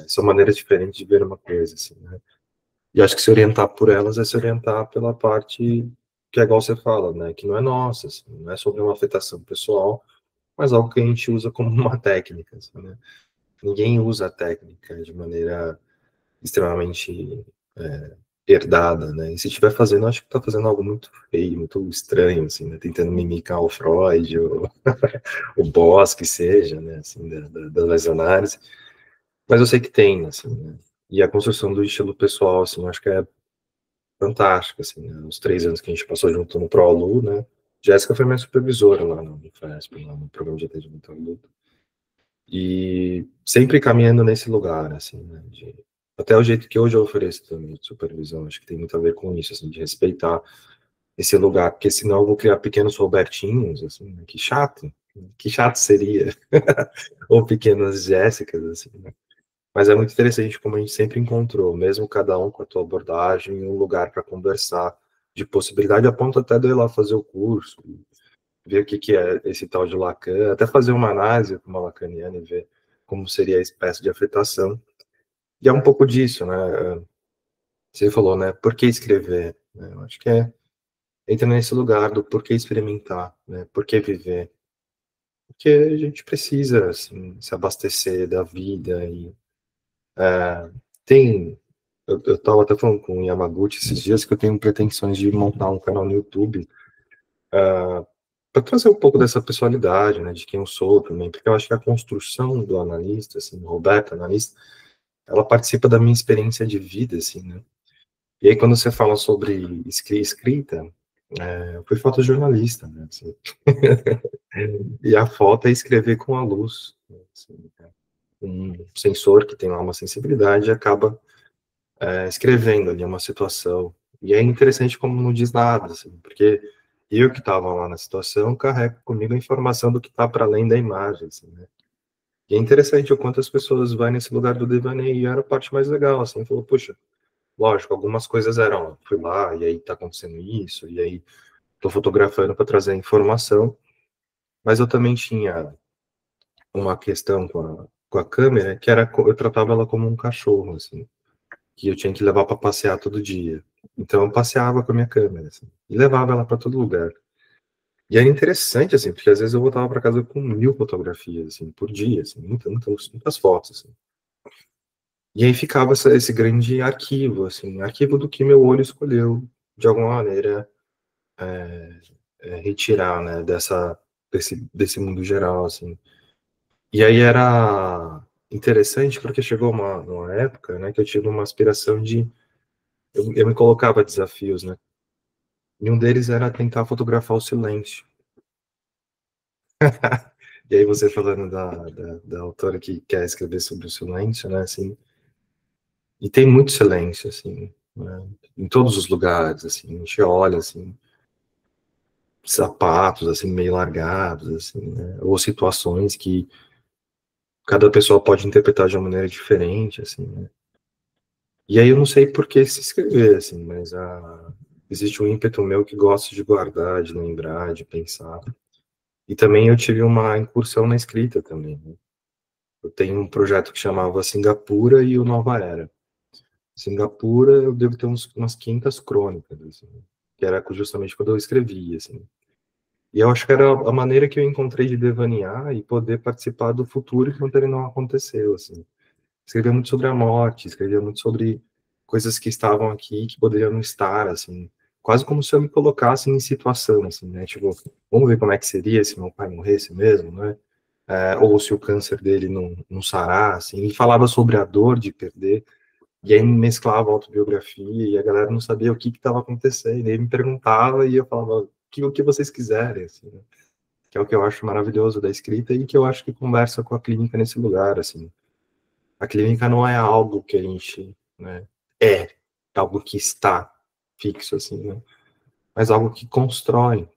São maneiras diferentes de ver uma coisa, assim, né? E acho que se orientar por elas é se orientar pela parte que é igual você fala, né? Que não é nossa, assim, não é sobre uma afetação pessoal, mas algo que a gente usa como uma técnica, assim, né? Ninguém usa a técnica de maneira extremamente herdada, né? E se estiver fazendo, acho que está fazendo algo muito feio, muito estranho, assim, né? Tentando mimicar o Freud, o Boss, que seja, né? Assim, das análises. Mas eu sei que tem, assim, né? E a construção do estilo pessoal, assim, eu acho que é fantástica, assim, né? Os 3 anos que a gente passou junto no ProAlu, né? Jéssica foi minha supervisora lá no FESP, lá no programa de atendimento ao adulto. E sempre caminhando nesse lugar, assim, né? Até o jeito que hoje eu ofereço também de supervisão, acho que tem muito a ver com isso, assim, de respeitar esse lugar, porque senão eu vou criar pequenos Robertinhos, assim, né? Que chato seria, ou pequenas Jéssicas, assim, né? Mas é muito interessante como a gente sempre encontrou, mesmo cada um com a tua abordagem, um lugar para conversar de possibilidade, a ponto até de eu ir lá fazer o curso, ver o que, que é esse tal de Lacan, até fazer uma análise com uma lacaniana e ver como seria a espécie de afetação. E é um pouco disso, né? Você falou, né? Por que escrever? Eu acho que entra nesse lugar do por que experimentar, né? Por que viver? Porque a gente precisa, assim, se abastecer da vida e tem... Eu estava até falando com o Yamaguchi esses dias que eu tenho pretensões de montar um canal no YouTube para trazer um pouco dessa pessoalidade, né, de quem eu sou também, porque eu acho que a construção do analista, assim, Roberto, analista, ela participa da minha experiência de vida, assim, né? E aí quando você fala sobre escrita, eu fui fotojornalista, né, assim, e a foto é escrever com a luz, né, assim, um sensor que tem lá uma sensibilidade acaba escrevendo ali uma situação. E é interessante como não diz nada, assim, porque eu que estava lá na situação carrego comigo a informação do que está para além da imagem, assim, né? E é interessante o quanto as pessoas vão nesse lugar do devaneio, e era a parte mais legal, assim, falou, puxa, lógico, algumas coisas eram, fui lá, e aí tá acontecendo isso, e aí tô fotografando para trazer informação, mas eu também tinha uma questão com a câmera, que era, eu tratava ela como um cachorro, assim, que eu tinha que levar para passear todo dia. Então eu passeava com a minha câmera, assim, e levava ela para todo lugar. E era interessante, assim, porque às vezes eu voltava para casa com 1000 fotografias, assim, por dia, assim, muitas fotos, assim. E aí ficava esse grande arquivo, assim, arquivo do que meu olho escolheu, de alguma maneira, retirar, né, desse mundo geral, assim. E aí era interessante porque chegou uma época, né, que eu tive uma aspiração de... Eu me colocava desafios, né? E um deles era tentar fotografar o silêncio. E aí você falando da autora que quer escrever sobre o silêncio, né, assim, e tem muito silêncio, assim, né, em todos os lugares, assim, a gente olha, assim, sapatos, assim, meio largados, assim, né, ou situações que cada pessoa pode interpretar de uma maneira diferente, assim, né. E aí eu não sei por que se escrever, assim, mas existe um ímpeto meu que gosta de guardar, de lembrar, de pensar. E também eu tive uma incursão na escrita também, né? Eu tenho um projeto que chamava Singapura e o Nova Era. Singapura, eu devo ter umas 500 crônicas, assim, que era justamente quando eu escrevia, assim. E eu acho que era a maneira que eu encontrei de devanear e poder participar do futuro enquanto ele não aconteceu, assim. Escrevia muito sobre a morte, escrevia muito sobre coisas que estavam aqui que poderiam não estar, assim. Quase como se eu me colocasse em situação, assim, né? Tipo, vamos ver como é que seria se meu pai morresse mesmo, né? Ou se o câncer dele não sarar, assim. E falava sobre a dor de perder. E aí mesclava autobiografia e a galera não sabia o que estava acontecendo. E aí me perguntava e eu falava o que vocês quiserem, assim, né? Que é o que eu acho maravilhoso da escrita e que eu acho que conversa com a clínica nesse lugar, assim. A clínica não é algo que a gente, né, é algo que está fixo, assim, né? Mas algo que constrói.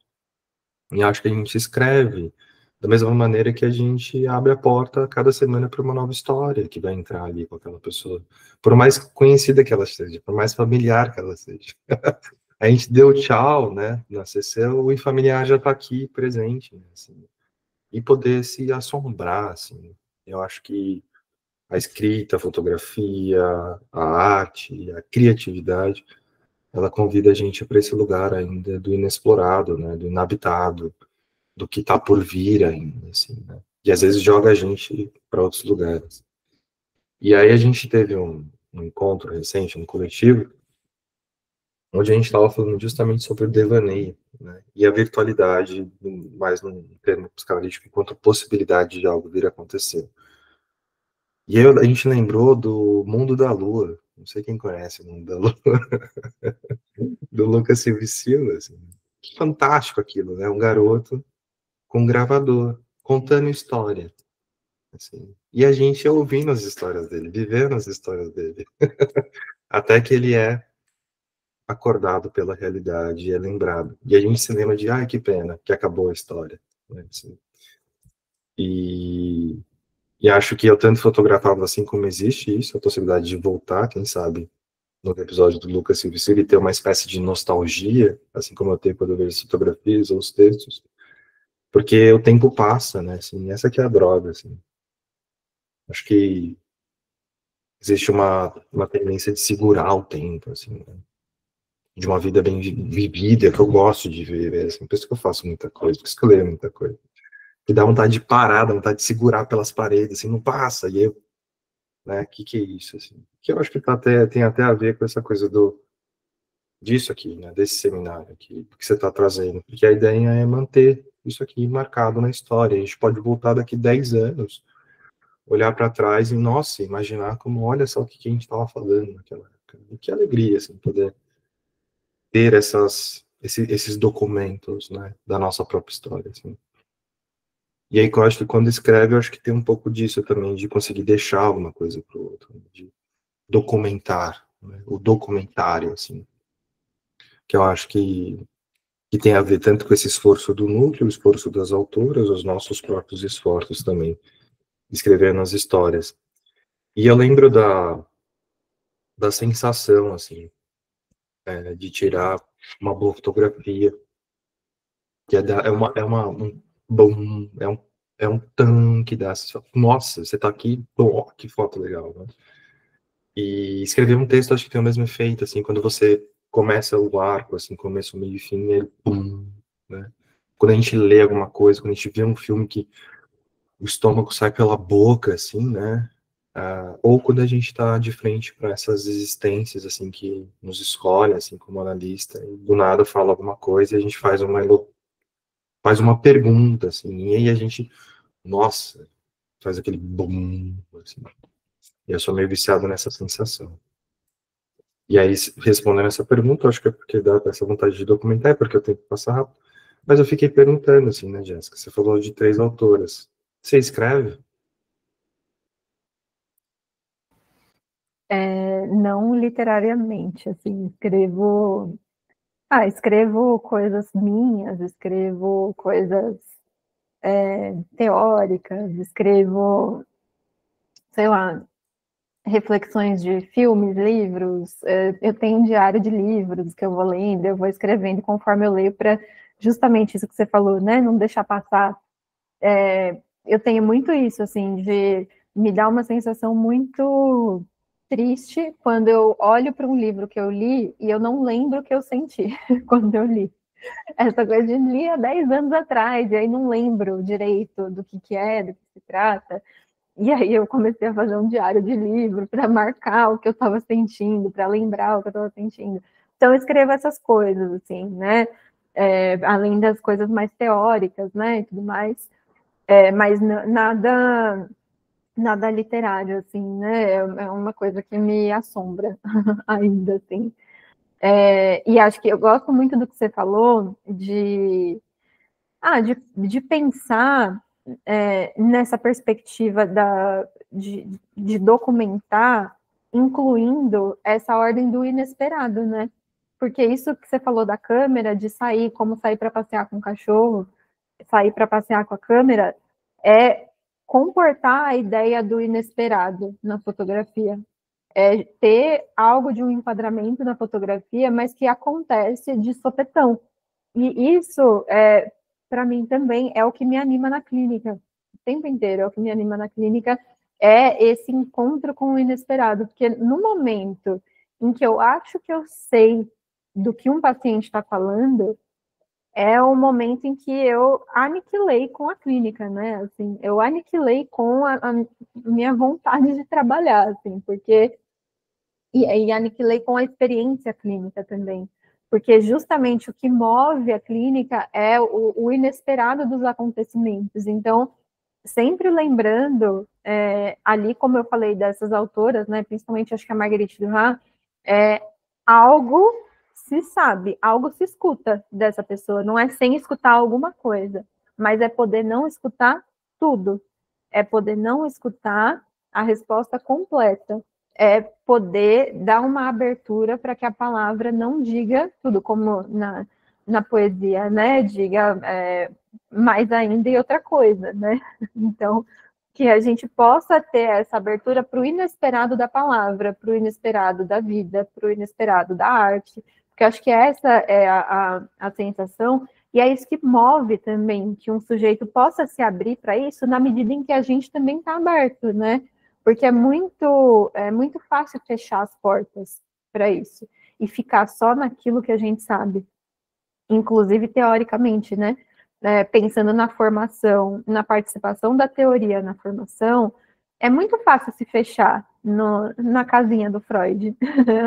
E acho que a gente escreve da mesma maneira que a gente abre a porta cada semana para uma nova história que vai entrar ali com aquela pessoa. Por mais conhecida que ela seja, por mais familiar que ela seja. A gente deu tchau, né, na sessão, o familiar já está aqui presente, né, assim, e poder se assombrar, assim. Eu acho que a escrita, a fotografia, a arte, a criatividade, ela convida a gente para esse lugar ainda do inexplorado, né, do inabitado, do que está por vir ainda, assim, né? E às vezes joga a gente para outros lugares. E aí a gente teve um encontro recente, um coletivo, onde a gente estava falando justamente sobre o devaneio, né? E a virtualidade, mais num termo psicanalítico, enquanto possibilidade de algo vir a acontecer. E aí a gente lembrou do Mundo da Lua. Não sei quem conhece o Mundo da Lua, do Lucas Silva e Silva, assim. Fantástico aquilo, né? Um garoto com um gravador, contando história. Assim. E a gente ia ouvindo as histórias dele, vivendo as histórias dele. Até que ele é acordado pela realidade e é lembrado. E a gente se lembra de, ai, que pena, que acabou a história. Né? Assim. E E acho que eu tanto fotografava assim como existe isso, a possibilidade de voltar, quem sabe, no episódio do Lucas Silva e ter uma espécie de nostalgia, assim como eu tenho quando eu vejo as fotografias ou os textos, porque o tempo passa, né? Assim, essa que é a droga, assim. Acho que existe uma tendência de segurar o tempo, assim, né? De uma vida bem vivida, que eu gosto de viver, assim, por isso que eu faço muita coisa, por isso que eu leio muita coisa. Que dá vontade de parar, dá vontade de segurar pelas paredes, assim, não passa, e eu, né, que é isso, assim? Que eu acho que tem até a ver com essa coisa disso aqui, né, desse seminário aqui, que você está trazendo, porque a ideia é manter isso aqui marcado na história, a gente pode voltar daqui 10 anos, olhar para trás e, nossa, imaginar como, olha só o que a gente estava falando naquela época, e que alegria, assim, poder ter esses documentos, né, da nossa própria história, assim. E aí, eu acho que quando escreve, eu acho que tem um pouco disso também, de conseguir deixar alguma coisa para o outro, de documentar, né, o documentário, assim, que eu acho que tem a ver tanto com esse esforço do núcleo, o esforço das autoras, os nossos próprios esforços também, escrevendo as histórias. E eu lembro da sensação, assim, de tirar uma boa fotografia, que é um tanque dá, nossa, você tá aqui, pô, que foto legal, né? E escrever um texto, acho que tem o mesmo efeito, assim, quando você começa o arco, assim, começo, meio e fim, ele, pum, né? Quando a gente lê alguma coisa, quando a gente vê um filme que o estômago sai pela boca, assim, né? Ou quando a gente está de frente para essas existências, assim, que nos escolhe, assim, como analista, e do nada fala alguma coisa e a gente faz uma pergunta, assim, e aí a gente, nossa, faz aquele bum, assim. E eu sou meio viciado nessa sensação. E aí, respondendo essa pergunta, acho que é porque dá essa vontade de documentar, é porque eu tenho que passar rápido. Mas eu fiquei perguntando, assim, né, Jéssica? Você falou de 3 autoras. Você escreve? Não literariamente, assim, escrevo coisas minhas, escrevo coisas teóricas, escrevo, sei lá, reflexões de filmes, livros, eu tenho um diário de livros que eu vou lendo, eu vou escrevendo conforme eu leio para justamente isso que você falou, né, não deixar passar. Eu tenho muito isso, assim, de me dar uma sensação muito triste quando eu olho para um livro que eu li e eu não lembro o que eu senti quando eu li. Essa coisa de li há 10 anos atrás, e aí não lembro direito do que é, do que se trata. E aí eu comecei a fazer um diário de livro para marcar o que eu estava sentindo, para lembrar o que eu estava sentindo. Então eu escrevo essas coisas, assim, né? Além das coisas mais teóricas, né, e tudo mais. Mas nada literário, assim, né? É uma coisa que me assombra ainda, assim. E acho que eu gosto muito do que você falou de pensar nessa perspectiva de documentar, incluindo essa ordem do inesperado, né? Porque isso que você falou da câmera, de sair, como sair para passear com o cachorro, sair para passear com a câmera, é comportar a ideia do inesperado na fotografia. É ter algo de um enquadramento na fotografia, mas que acontece de sopetão. E isso, para mim também, é o que me anima na clínica. O tempo inteiro é o que me anima na clínica, é esse encontro com o inesperado. Porque no momento em que eu acho que eu sei do que um paciente está falando, é o momento em que eu aniquilei com a clínica, né? Assim, eu aniquilei com a minha vontade de trabalhar, assim, porque e aniquilei com a experiência clínica também, porque justamente o que move a clínica é o inesperado dos acontecimentos. Então, sempre lembrando, ali, como eu falei dessas autoras, né, principalmente acho que a Marguerite Duras, algo se sabe, algo se escuta dessa pessoa, não é sem escutar alguma coisa, mas é poder não escutar tudo, é poder não escutar a resposta completa, é poder dar uma abertura para que a palavra não diga tudo, como na poesia, né, diga mais ainda e outra coisa, né, então que a gente possa ter essa abertura para o inesperado da palavra, para o inesperado da vida, para o inesperado da arte, porque acho que essa é a sensação, e é isso que move também, que um sujeito possa se abrir para isso na medida em que a gente também está aberto, né? Porque é muito fácil fechar as portas para isso, e ficar só naquilo que a gente sabe, inclusive teoricamente, né? Pensando na formação, na participação da teoria na formação, é muito fácil se fechar na casinha do Freud.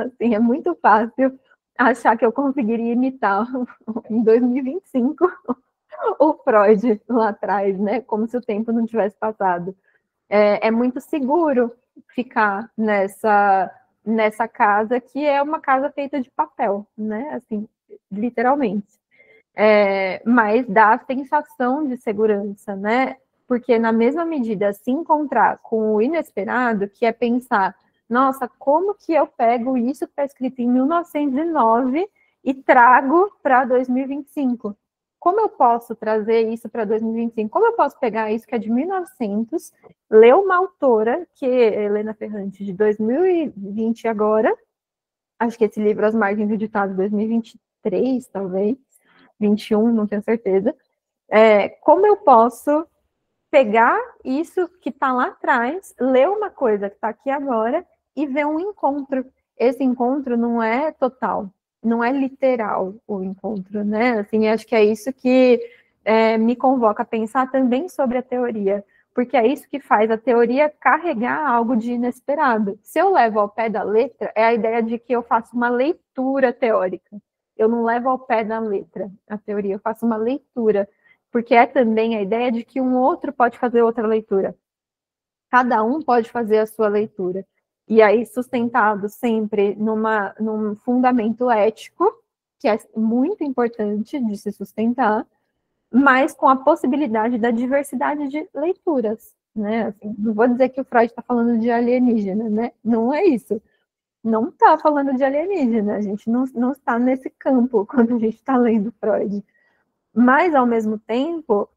Assim, é muito fácil achar que eu conseguiria imitar em 2025 o Freud lá atrás, né? Como se o tempo não tivesse passado. É muito seguro ficar nessa casa que é uma casa feita de papel, né? Assim, literalmente. Mas dá a sensação de segurança, né? Porque na mesma medida se encontrar com o inesperado, que é pensar, nossa, como que eu pego isso que está escrito em 1909 e trago para 2025? Como eu posso trazer isso para 2025? Como eu posso pegar isso que é de 1900, ler uma autora, que é Helena Ferrante, de 2020 agora, acho que esse livro As Margens do Ditado, 2023, talvez, 21, não tenho certeza. Como eu posso pegar isso que está lá atrás, ler uma coisa que está aqui agora e ver um encontro. Esse encontro não é total, não é literal o encontro, né? Assim, acho que é isso que me convoca a pensar também sobre a teoria, porque é isso que faz a teoria carregar algo de inesperado. Se eu levo ao pé da letra, é a ideia de que eu faço uma leitura teórica. Eu não levo ao pé da letra a teoria, eu faço uma leitura, porque é também a ideia de que um outro pode fazer outra leitura. Cada um pode fazer a sua leitura. E aí, sustentado sempre num fundamento ético, que é muito importante de se sustentar, mas com a possibilidade da diversidade de leituras. Né? Assim, não vou dizer que o Freud está falando de alienígena, né? Não é isso. Não está falando de alienígena, a gente não está nesse campo quando a gente está lendo Freud. Mas, ao mesmo tempo,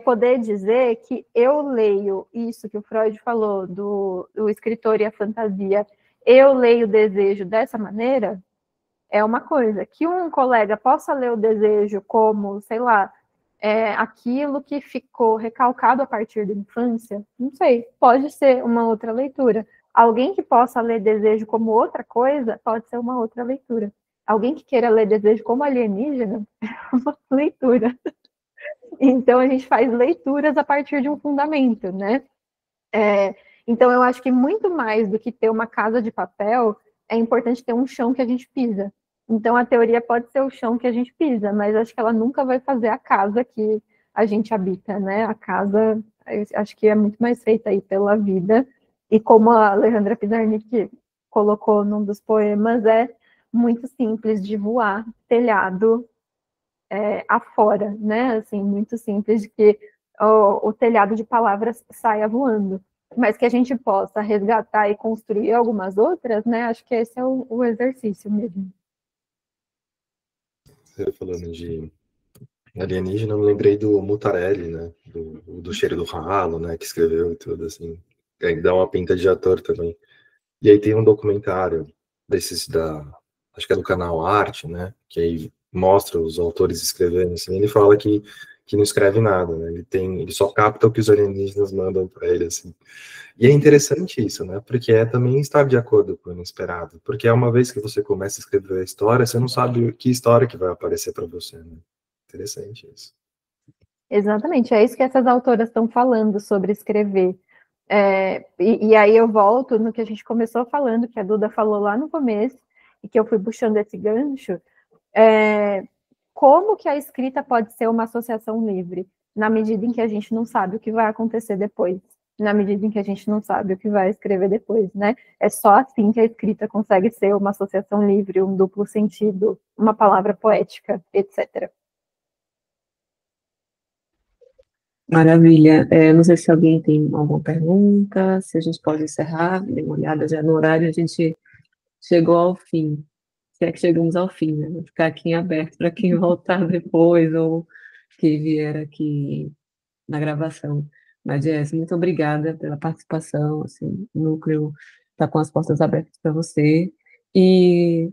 poder dizer que eu leio isso que o Freud falou, do escritor e a fantasia, eu leio o desejo dessa maneira, é uma coisa. Que um colega possa ler o desejo como, sei lá, aquilo que ficou recalcado a partir da infância, não sei, pode ser uma outra leitura. Alguém que possa ler desejo como outra coisa, pode ser uma outra leitura. Alguém que queira ler desejo como alienígena, é uma leitura. Então, a gente faz leituras a partir de um fundamento, né? Então, eu acho que muito mais do que ter uma casa de papel, é importante ter um chão que a gente pisa. Então, a teoria pode ser o chão que a gente pisa, mas acho que ela nunca vai fazer a casa que a gente habita, né? A casa, acho que é muito mais feita aí pela vida. E como a Alejandra Pizarnik colocou num dos poemas, é muito simples de voar, telhado afora, né? Assim, muito simples de que o telhado de palavras saia voando. Mas que a gente possa resgatar e construir algumas outras, né? Acho que esse é o exercício mesmo. Você falando de alienígena, eu me lembrei do Mutarelli, né? Do Cheiro do Ralo, né? Que escreveu e tudo, assim. Aí dá uma pinta de ator também. E aí tem um documentário desses acho que é do canal Arte, né? Que aí mostra os autores escrevendo, assim. Ele fala que não escreve nada, né? Ele só capta o que os alienígenas mandam para ele, assim. E é interessante isso, né? Porque é também estar de acordo com o inesperado. Porque é uma vez que você começa a escrever a história, você não sabe que história que vai aparecer para você, né? Interessante isso. Exatamente, é isso que essas autoras estão falando sobre escrever. E aí eu volto no que a gente começou falando, que a Duda falou lá no começo, e que eu fui puxando esse gancho, como que a escrita pode ser uma associação livre, na medida em que a gente não sabe o que vai acontecer depois, na medida em que a gente não sabe o que vai escrever depois, né? É só assim que a escrita consegue ser uma associação livre, um duplo sentido, uma palavra poética, etc. Maravilha. Não sei se alguém tem alguma pergunta, se a gente pode encerrar, dê uma olhada já no horário, a gente chegou ao fim. Se é que chegamos ao fim, né? Vou ficar aqui em aberto para quem voltar depois ou que vier aqui na gravação. Mas, Jess, muito obrigada pela participação, assim, o núcleo está com as portas abertas para você. E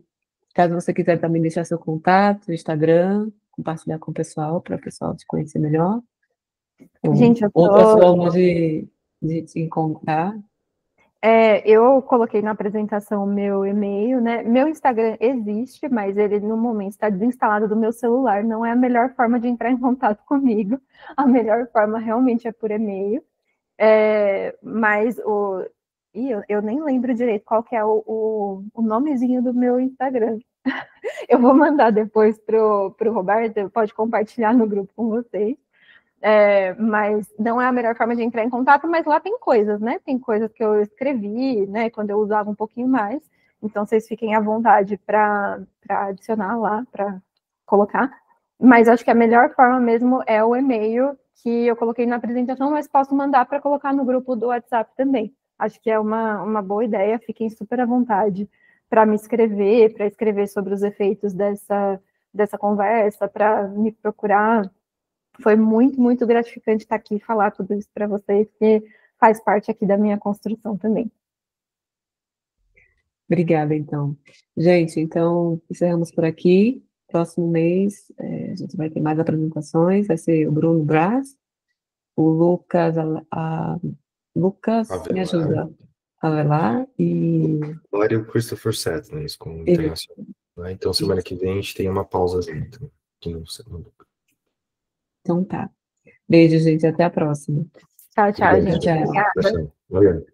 caso você quiser também deixar seu contato, Instagram, compartilhar com o pessoal, para o pessoal te conhecer melhor, ou Gente, eu outras tô. formas de te encontrar. Eu coloquei na apresentação o meu e-mail, né? Meu Instagram existe, mas ele no momento está desinstalado do meu celular. Não é a melhor forma de entrar em contato comigo. A melhor forma realmente é por e-mail. Mas o. Eu nem lembro direito qual que é o nomezinho do meu Instagram. Eu vou mandar depois pro Roberto, pode compartilhar no grupo com vocês. Mas não é a melhor forma de entrar em contato, mas lá tem coisas, né? Tem coisas que eu escrevi, né? Quando eu usava um pouquinho mais. Então, vocês fiquem à vontade para adicionar lá, para colocar. Mas acho que a melhor forma mesmo é o e-mail que eu coloquei na apresentação, mas posso mandar para colocar no grupo do WhatsApp também. Acho que é uma boa ideia, fiquem super à vontade para me escrever, para escrever sobre os efeitos dessa conversa, para me procurar. Foi muito, muito gratificante estar aqui e falar tudo isso para vocês, que faz parte aqui da minha construção também. Obrigada, então. Gente, então, encerramos por aqui. Próximo mês, a gente vai ter mais apresentações, vai ser o Bruno Brás, o Lucas, Lucas, me Avelar. ajuda, Avelar, e Agora e o Christopher Settlers com o ele. Internacional. Né? Então, semana que vem a gente tem uma pausazinha. Então, aqui no segundo. Então tá. Beijo, gente, até a próxima. Tchau, tchau, Obrigado, gente. Tchau. Obrigada. Valeu.